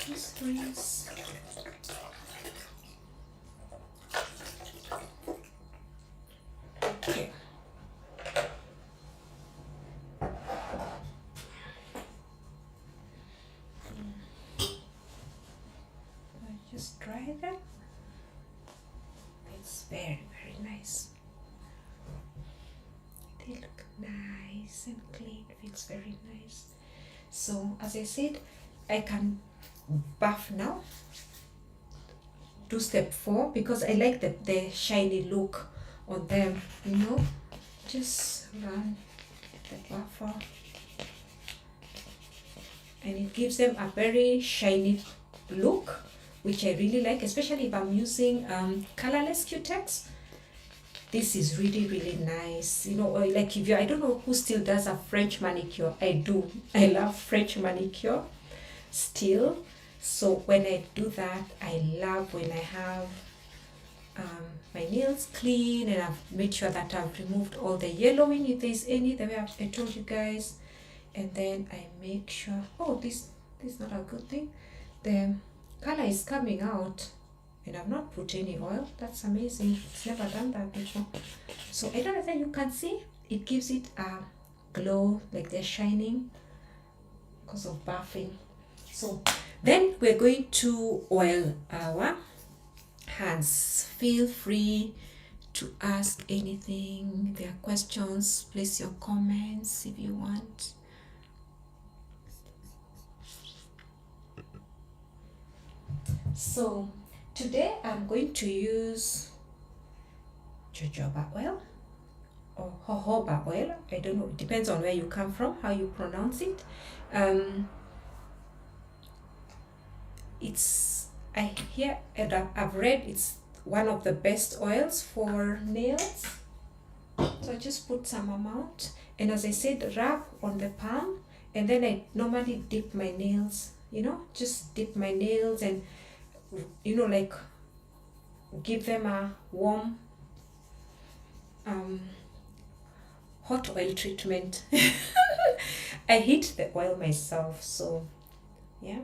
This rinse. Okay. I just dry them. It's very, very nice. They look nice and clean. Feels very nice. So as I said, I can buff now. Do step 4 because I like the shiny look on them. You know, just run the buffer, and it gives them a very shiny look, which I really like, especially if I'm using colorless cutex. This is really, really nice. You know, like if you, I don't know who still does a French manicure. I do. I love French manicure still. So when I do that, I love when I have my nails clean and I've made sure that I've removed all the yellowing if there's any, the way I told you guys. And then I make sure, oh, this is not a good thing. The color is coming out and I've not put any oil. That's amazing. It's never done that before. So I don't know if you can see, it gives it a glow, like they're shining because of buffing. So then we're going to oil our hands. Feel free to ask anything. If there are questions, place your comments if you want. So today I'm going to use jojoba oil or jojoba oil. I don't know, it depends on where you come from, how you pronounce it. I've read it's one of the best oils for nails. So I just put some amount, and as I said, rub on the palm, and then I normally dip my nails, you know, just dip my nails and, you know, like give them a warm hot oil treatment. I heat the oil myself, so yeah.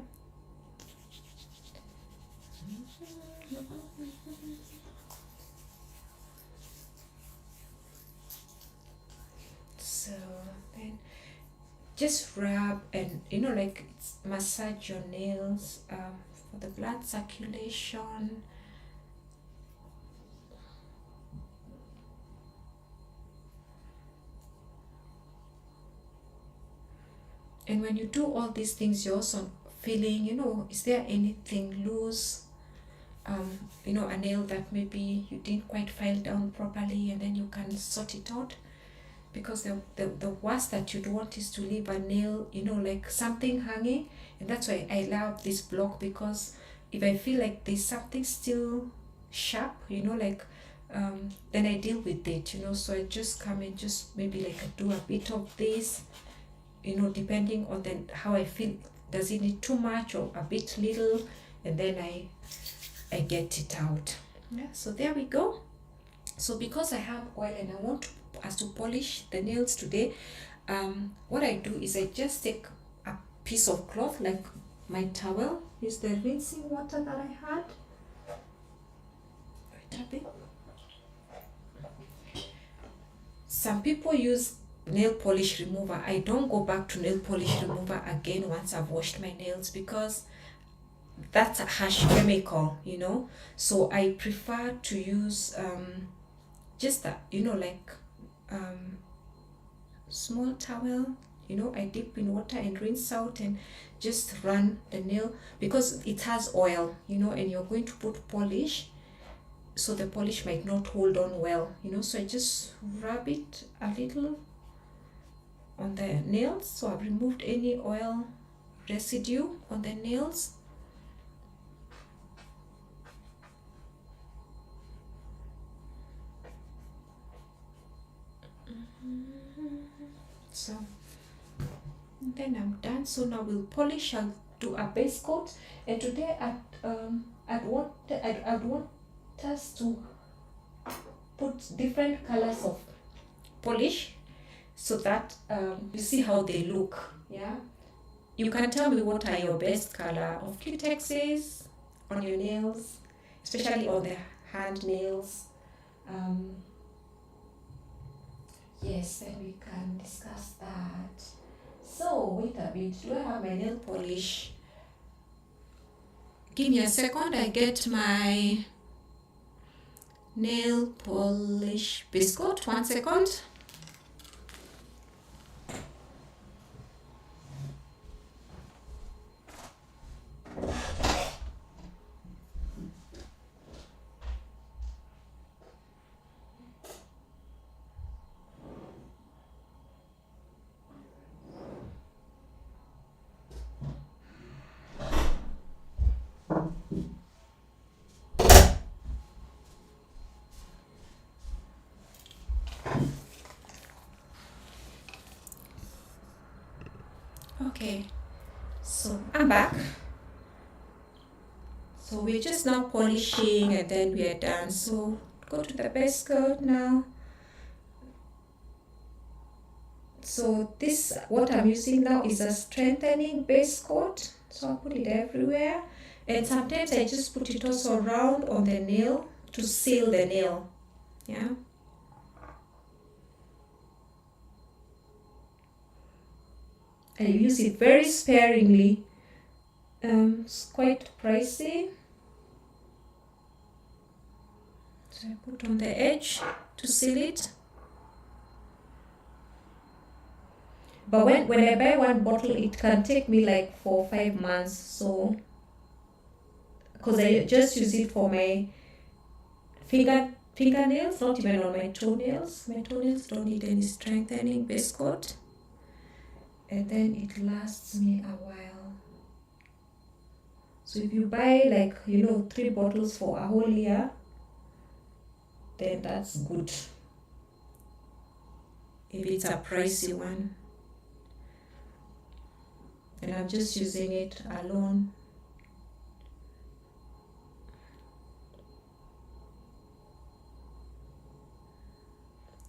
So then just rub and, you know, like massage your nails for the blood circulation. And when you do all these things, you're also feeling, you know, is there anything loose? You know, a nail that maybe you didn't quite file down properly, and then you can sort it out. Because the worst that you'd want is to leave a nail, you know, like something hanging. And that's why I love this block, because if I feel like there's something still sharp, you know, like then I deal with it, you know. So I just come and just maybe like do a bit of this, you know, depending on the how I feel. Does it need too much or a bit little? And then I get it out. Yeah, so there we go. So because I have oil and I want us to polish the nails today, what I do is I just take a piece of cloth, like my towel, use the rinsing water that I had. Some people use nail polish remover. I don't go back to nail polish remover again once I've washed my nails, because that's a harsh chemical, you know. So I prefer to use just a, you know, like small towel, you know, I dip in water and rinse out and just run the nail, because it has oil, you know, and you're going to put polish, so the polish might not hold on well, you know. So I just rub it a little on the nails, so I've removed any oil residue on the nails. So then I'm done. So now we'll polish. I'll do a base coat, and today I'd want us to put different colors of polish, so that you see how they look. Yeah, you can tell me what are your best color of cutexes on your nails, especially on the hand nails. Yes, then we can discuss that. So wait a bit, do I have my nail polish? Give me a second, I get my nail polish biscuit. 1 second. Okay, so I'm back. So we're just now polishing and then we are done. So go to the base coat now. So this, what I'm using now is a strengthening base coat. So I'll put it everywhere. And sometimes I just put it also around on the nail to seal the nail. Yeah. I use it very sparingly. It's quite pricey. So I put on the edge to seal it. But when I buy one bottle, it can take me like 4 or 5 months. So, because I just use it for my fingernails, not even on my toenails. My toenails don't need any strengthening base coat. And then it lasts me a while. So if you buy like, 3 bottles for a whole year, then that's good. If it's a pricey one. And I'm just using it alone.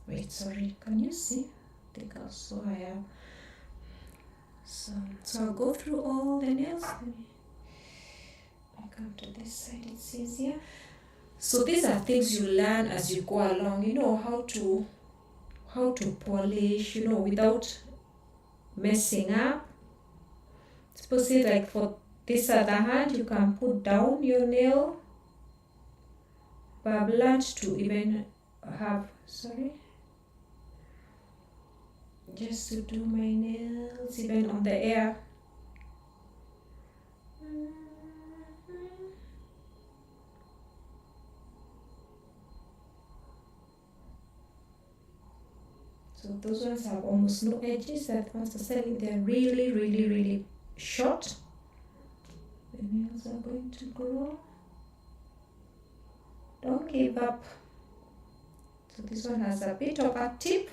Wait, sorry, can you see? I think also I am. So I'll go through all the nails. Let me come to this side, it's easier. So these are things you learn as you go along, how to polish, without messing up. Suppose like for this other hand, you can put down your nail. But I've learned to even have, just to do my nails even on the air. So those ones have almost no edges. That ones are selling, they're really, really, really short. The nails are going to grow. Don't give up. So this one has a bit of a tip.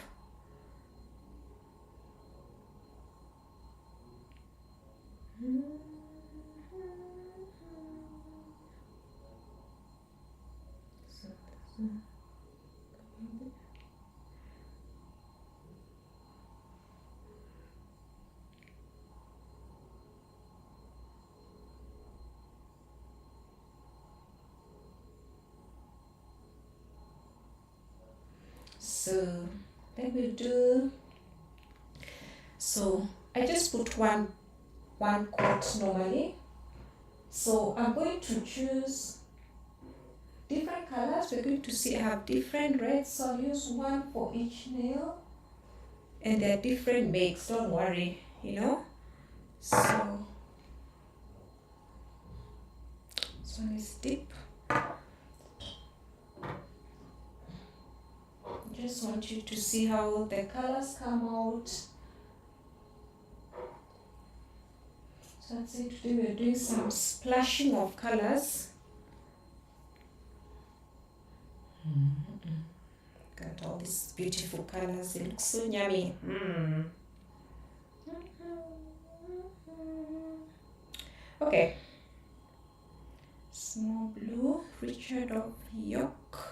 So this one. So let me do. So I just put one coat normally. So I'm going to choose different colors. We're going to see I have different reds, so I'll use one for each nail. And they're different makes, don't worry, you know. So this one is deep. Just want you to see how the colors come out. So that's it. Today we're doing some splashing of colors. Got all these beautiful colors. It looks so yummy. Okay. Small blue, Richard of York.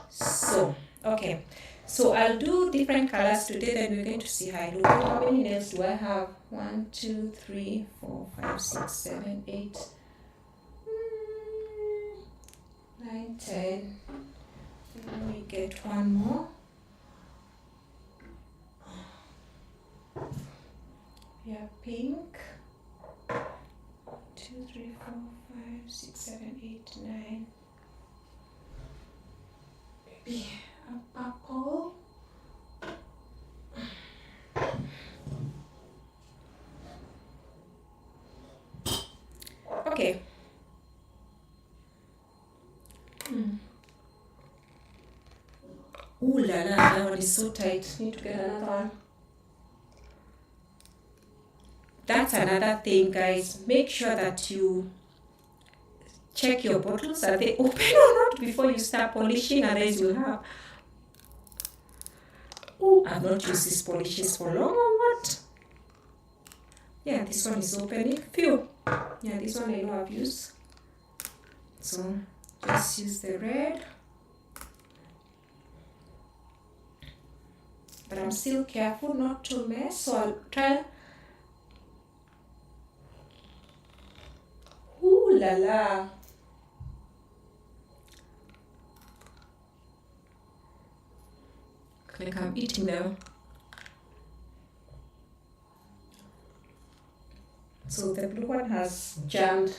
So, okay. So I'll do different colors today, then we're going to see how I look. How many nails do I have? 1, 2, 3, 4, 5, 6, 7, 8, 9, 10. Let me get one more. We have pink. 2, 3, 4, 5, 6, 7, 8, 9. Maybe a purple. Okay. Ooh la la, that one is so tight. Need to get another one. That's another thing, guys. Make sure that you check your bottles. Are they open or not before you start polishing? Otherwise you'll have... Oh, I've not used these polishes for long or what? Yeah, this one is opening. Phew. Yeah, this one I know I've used. So just use the red. But I'm still careful not to mess, so I'll try. Ooh la la. Like I'm eating them. So the blue one has jammed.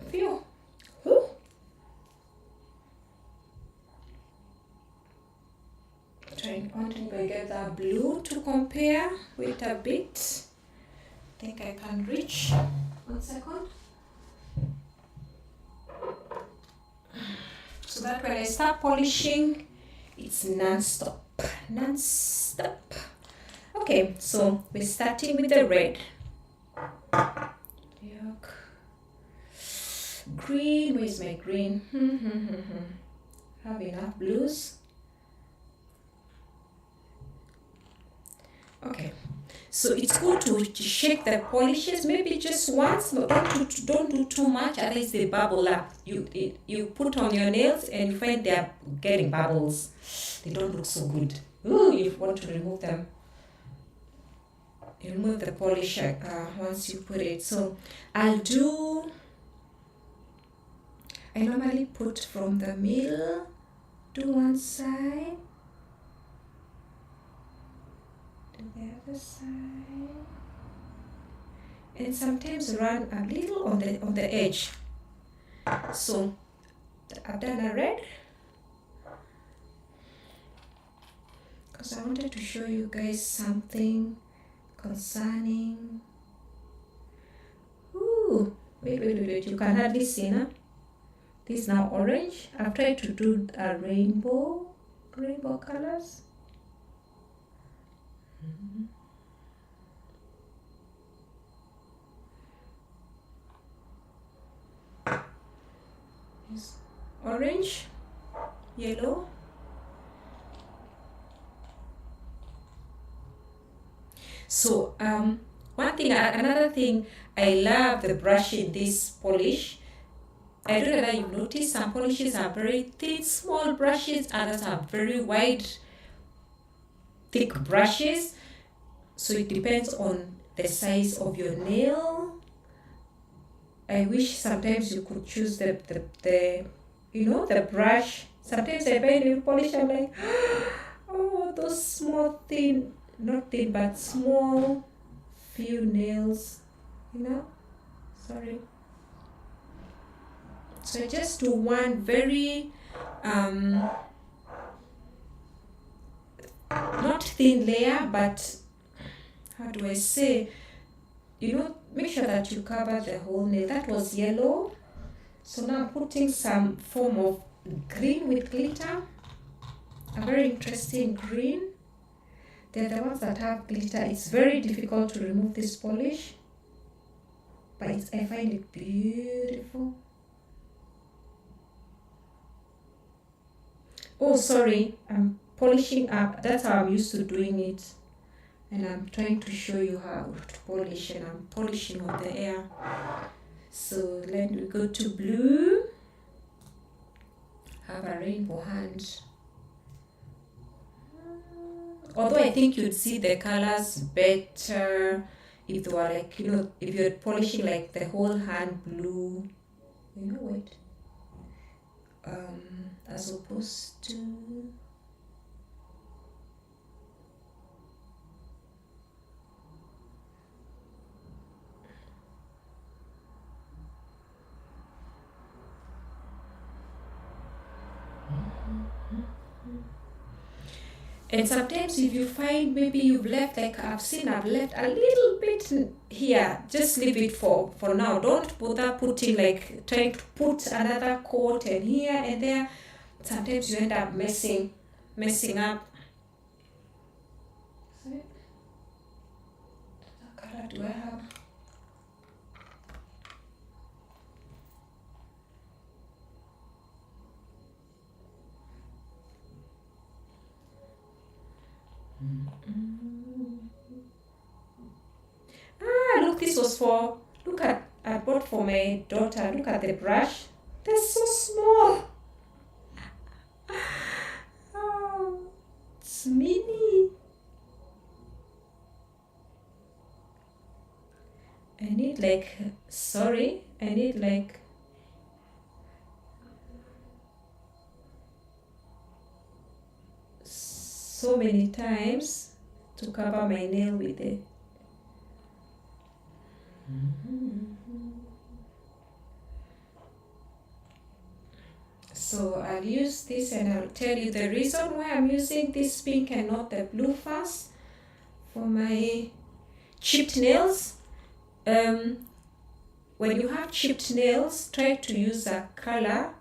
Phew. Ooh. Trying if I get that blue to compare. Wait a bit. I think I can reach. 1 second. So that when I start polishing, it's non-stop. Non-stop. Okay, so we're starting with the red. Yuck. Green, where's my green? Have enough blues. Okay, so it's good to shake the polishes, maybe just once, but don't do too much, otherwise they bubble up. You put on your nails and you find they're getting bubbles. They don't look so good. Ooh, you want to remove them. You remove the polish once you put it. So I normally put from the middle to one side. To the other side, and sometimes run a little on the edge. So I've done a red. because I wanted to show you guys something concerning. Ooh, wait, you can hardly see now. This is now orange. I've tried to do a rainbow colors. Orange, yellow. So another thing, I love the brush in this polish. I don't know whether you've noticed some polishes are very thin, small brushes, others are very wide, thick brushes. So it depends on the size of your nail. I wish sometimes you could choose the the brush. Sometimes I buy nail polish, I'm like, oh, those small, thin, not thin, but small, few nails, sorry. So I just do one very, not thin layer, but how do I say, make sure that you cover the whole nail. That was yellow. So now I'm putting some form of green with glitter, a very interesting green. They're the ones that have glitter. It's very difficult to remove this polish, but I find it beautiful. Oh, sorry, I'm polishing up. That's how I'm used to doing it. And I'm trying to show you how to polish, and I'm polishing with the air. So let me go to blue. Have a rainbow hand. Although I think you'd see the colors better if they were like, if you're polishing like the whole hand blue, wait. As opposed to and sometimes if you find maybe you've left, like I've left a little bit here, just leave it for now. Don't bother putting, like trying to put another coat and here and there. Sometimes you end up messing up. What color do I have? Look, this was for, I bought for my daughter. Look at the brush. They're so small. Oh, it's mini. I need so many times to cover my nail with it. So I'll use this, and I'll tell you the reason why I'm using this pink and not the blue first for my chipped nails. When you have chipped nails, try to use a color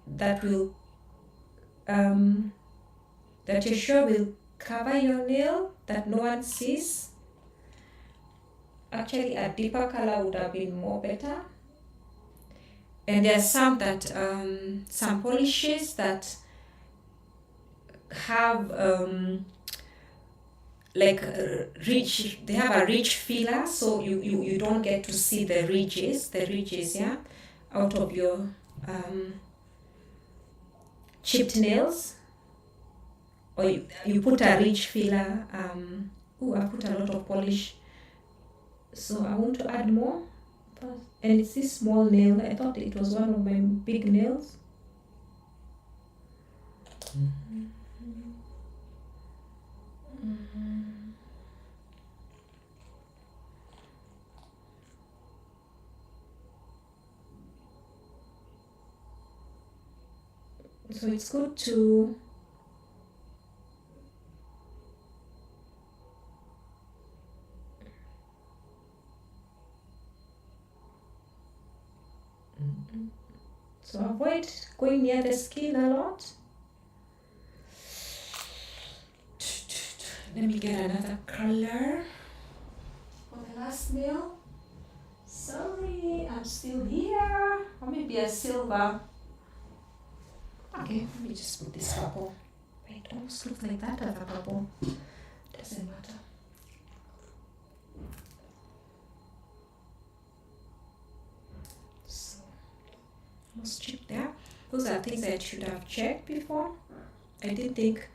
that will that you're sure will cover your nail, that no one sees. Actually, a deeper color would have been more better. And there are some that some polishes that have ridge. They have a ridge filler, so you don't get to see the ridges, out of your chipped nails. Or you put a ridge filler. I put a lot of polish, so I want to add more. And it's this small nail. I thought it was one of my big nails. So it's good to So avoid going near the skin a lot. Let me get another color for the last nail. Sorry, I'm still here. Or maybe a silver. Okay, let me just put this purple. It almost looks like that as a purple. Doesn't matter. So, almost chip there. Those are things I should have checked before. I didn't think,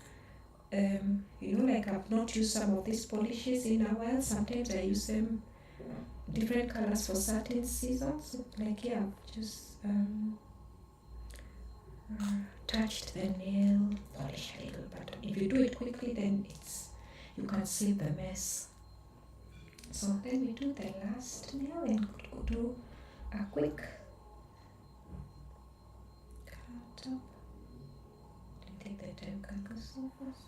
like I've not used some of these polishes in a while. Sometimes I use them different colors for certain seasons. Like here, I've just touched the nail polish a little, but if you do it quickly, then you can save the mess. So then we do the last nail and do a quick cut up. Take the time can go so fast.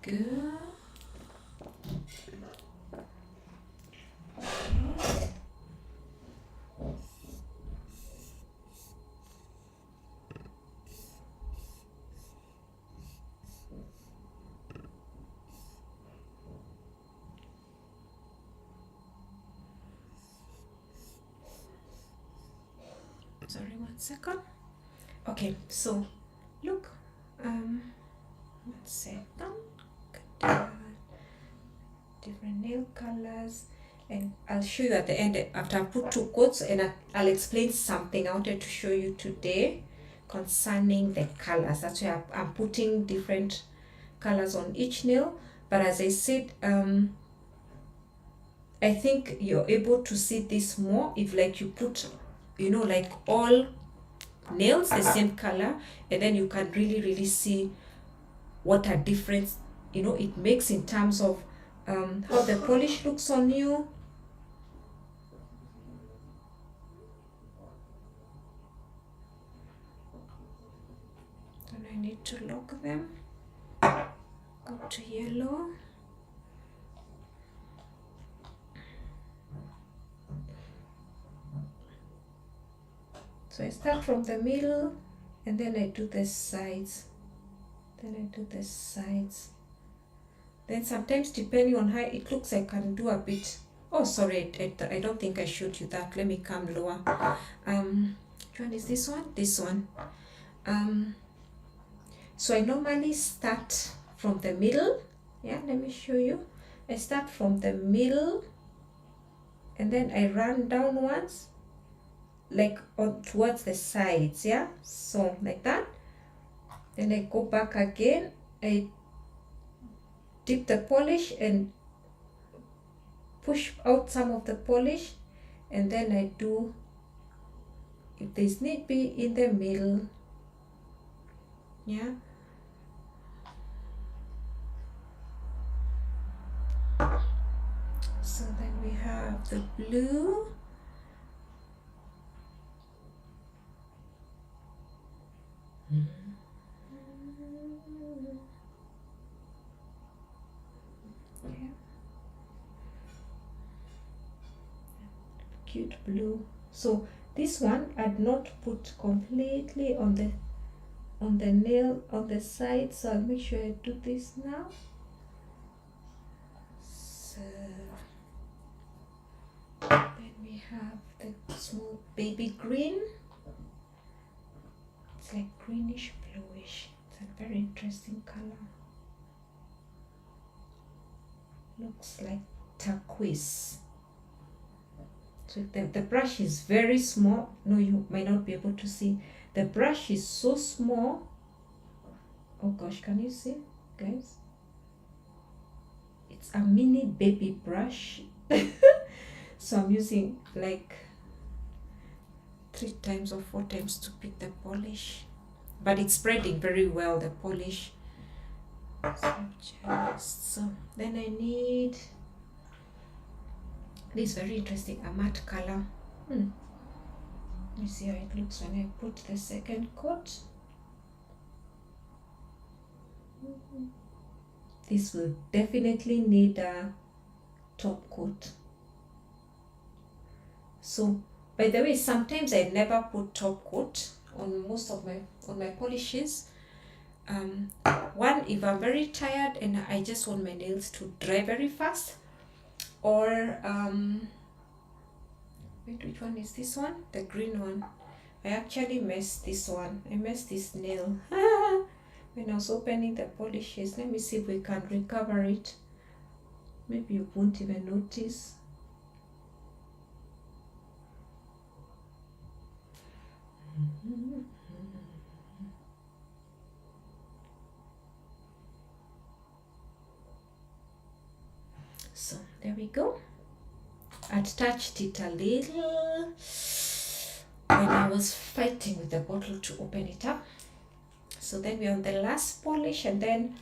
Good. Sorry, 1 second. Okay, so look, 1 second. Different nail colors, and I'll show you at the end after I put 2 coats, and I'll explain something I wanted to show you today concerning the colors. That's why I'm putting different colors on each nail. But as I said, I think you're able to see this more if like you put, like all nails the same color, and then you can really see what a difference it makes in terms of how the polish looks on you. And I need to lock them. Go to yellow. So I start from the middle, and then I do the sides. Then sometimes, depending on how it looks, I can do a bit. Oh, sorry, I don't think I showed you that. Let me come lower. Which one is this one? This one. So I normally start from the middle. Yeah, let me show you. I start from the middle, and then I run down once, like towards the sides. Yeah, so like that. Then I go back again. I dip the polish and push out some of the polish, and then I do, if there's need be, in the middle. Yeah. So then we have the blue. Cute blue. So this one I'd not put completely on the nail on the side, so I'll make sure I do this now. So then we have the small baby green. It's like greenish bluish. It's a very interesting color. Looks like turquoise. So the brush is very small. No, you might not be able to see. The brush is so small. Oh gosh, can you see, guys? It's a mini baby brush. So I'm using like 3 times or 4 times to pick the polish. But it's spreading very well, the polish. So then I need this very interesting, a matte color. Let me see how it looks when I put the second coat. This will definitely need a top coat. So By the way, sometimes I never put top coat on most of my polishes. One, if I'm very tired and I just want my nails to dry very fast, or wait, which one is this one? The green one. I actually messed this one. I messed this nail when I was opening the polishes. Let me see if we can recover it. Maybe you won't even notice. So there we go. I'd touched it a little when I was fighting with the bottle to open it up. So then we're on the last polish, and then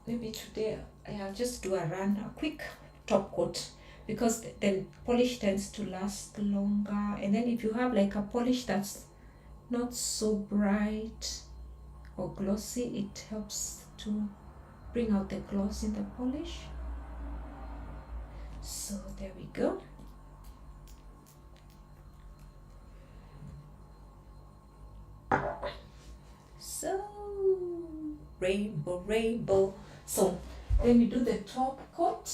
maybe today I'll just do a quick top coat, because the polish tends to last longer. And then if you have like a polish that's not so bright or glossy, it helps to bring out the gloss in the polish. So there we go. So rainbow, rainbow. So then we do the top coat.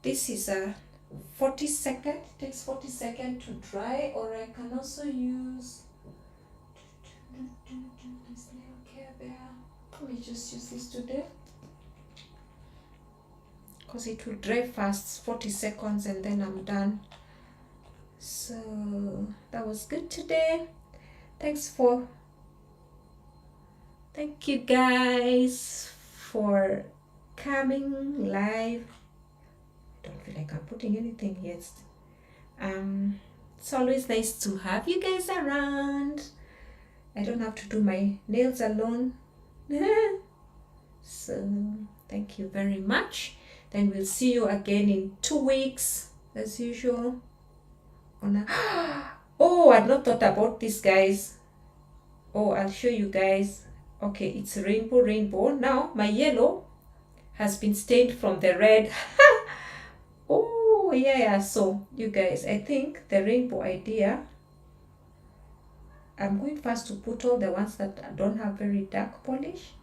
This is a 40 second, it takes 40 seconds to dry, or I can also use this nail care there. Let me just use this today, because it will dry fast, 40 seconds, and then I'm done. So that was good today. Thank you guys for coming live. I don't feel like I'm putting anything yet. It's always nice to have you guys around. I don't have to do my nails alone. So thank you very much. Then we'll see you again in 2 weeks as usual. Oh, I've not thought about this, guys. Oh, I'll show you guys. Okay, it's rainbow. Now my yellow has been stained from the red. Oh yeah, so you guys, I think the rainbow idea, I'm going first to put all the ones that don't have very dark polish.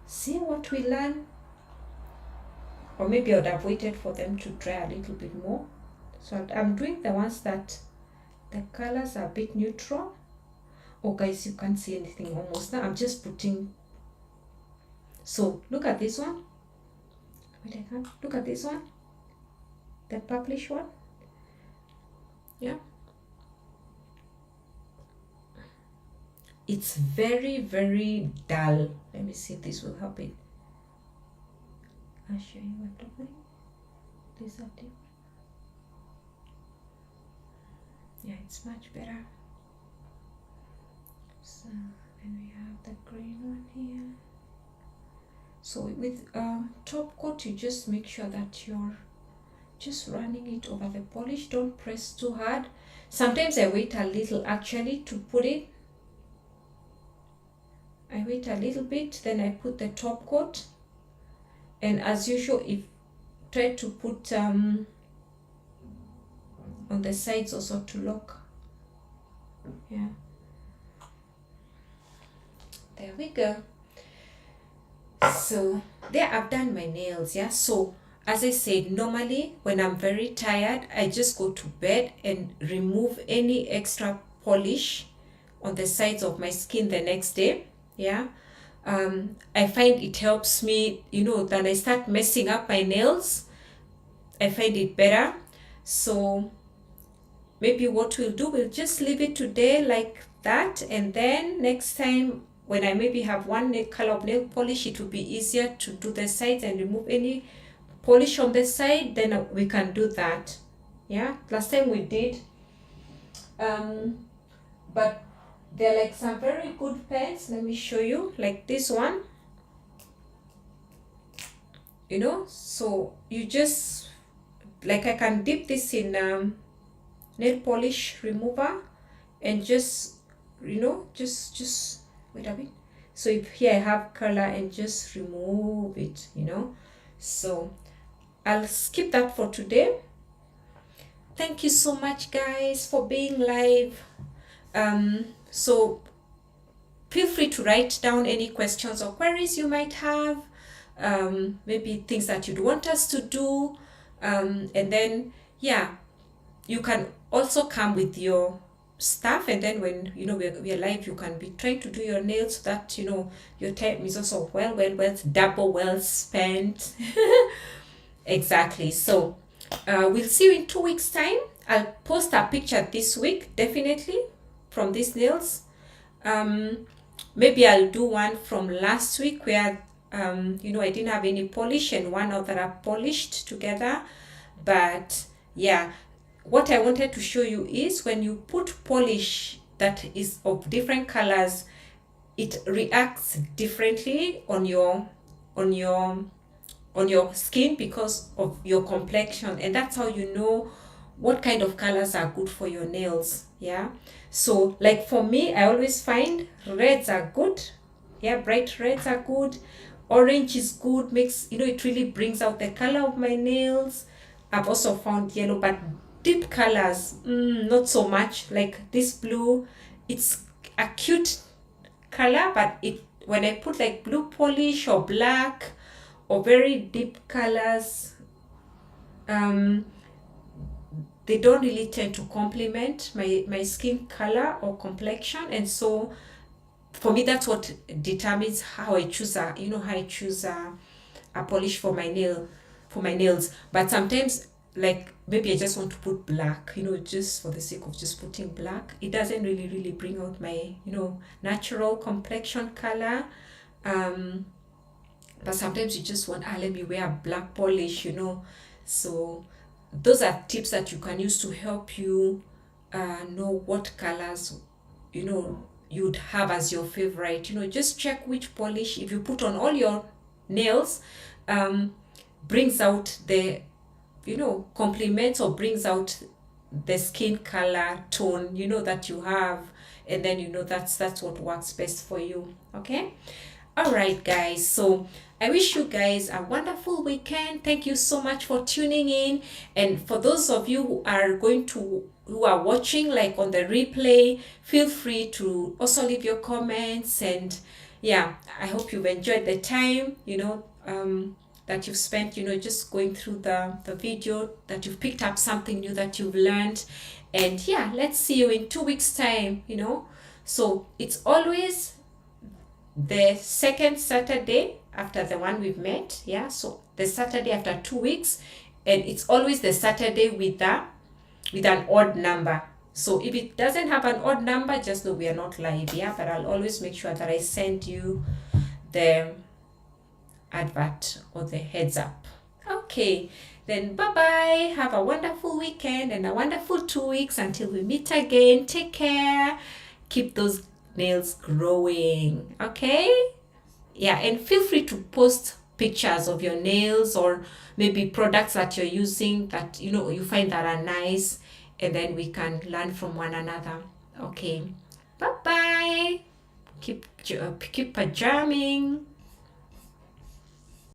See what we learn? Or maybe I would have waited for them to dry a little bit more. So I'm doing the ones that the colors are a bit neutral. Oh guys, you can't see anything almost now. I'm just putting. So look at this one. Wait, I can't. Look at this one. The purplish one. Yeah. It's very, very dull. Let me see if this will help it. I'll show you what I'm doing. These are different. Yeah, it's much better. So then we have the green one here. So with top coat, you just make sure that you're just running it over the polish. Don't press too hard. Sometimes I wait a little actually to put it. I wait a little bit, then I put the top coat. And as usual, try to put on the sides also to lock. Yeah. There we go. So there, I've done my nails. Yeah. So as I said, normally when I'm very tired, I just go to bed and remove any extra polish on the sides of my skin the next day. Yeah. I find it helps me, then I start messing up my nails. I find it better. So maybe what we'll do, we'll just leave it today like that, and then next time when I maybe have one color of nail polish, it will be easier to do the sides and remove any polish on the side. Then we can do that. Yeah, last time we did. But they're like some very good pens. Let me show you, like this one. So you just, like, I can dip this in nail polish remover and just, just wait a bit. So if here I have color and just remove it, you know. So I'll skip that for today. Thank you so much, guys, for being live. So feel free to write down any questions or queries you might have, maybe things that you'd want us to do, and then yeah, you can also come with your stuff, and then when you know we're live, you can be trying to do your nails so that you know your time is also well double well spent. Exactly. So we'll see you in 2 weeks time. I'll post a picture this week definitely from these nails. Maybe I'll do one from last week where you know I didn't have any polish, and one that are polished together. But yeah, what I wanted to show you is when you put polish that is of different colors, it reacts differently on your skin because of your complexion, and that's how you know what kind of colors are good for your nails. Yeah, so like for me, I always find reds are good. Yeah, bright reds are good. Orange is good, makes, you know, it really brings out the color of my nails. I've also found yellow, but deep colors, not so much. Like this blue, it's a cute color, but it when I put like blue polish or black or very deep colors, they don't really tend to complement my skin color or complexion. And so for me, that's what determines how I choose a polish for my nails. But sometimes, like maybe I just want to put black, you know, just for the sake of just putting black. It doesn't really bring out my, you know, natural complexion color. But sometimes you just want, let me wear a black polish, you know. So those are tips that you can use to help you know what colors, you know, you'd have as your favorite. You know, just check which polish, if you put on all your nails, brings out the, you know, complements or brings out the skin color tone, you know, that you have. And then, you know, that's what works best for you. Okay. All right, guys. So I wish you guys a wonderful weekend. Thank you so much for tuning in. And for those of you who are watching like on the replay, feel free to also leave your comments. And yeah, I hope you've enjoyed the time, you know, that you've spent, you know, just going through the video, that you've picked up something new that you've learned. And yeah, let's see you in 2 weeks time, you know. So it's always the second Saturday after the one we've met. Yeah, so the Saturday after 2 weeks, and it's always the Saturday with an odd number. So if it doesn't have an odd number, just know we are not live. Yeah, but I'll always make sure that I send you the advert or the heads up. Okay, then bye bye. Have a wonderful weekend and a wonderful 2 weeks until we meet again. Take care. Keep those nails growing. Okay, yeah, and feel free to post pictures of your nails or maybe products that you're using that, you know, you find that are nice, and then we can learn from one another. Okay, bye bye. Keep PyJamming.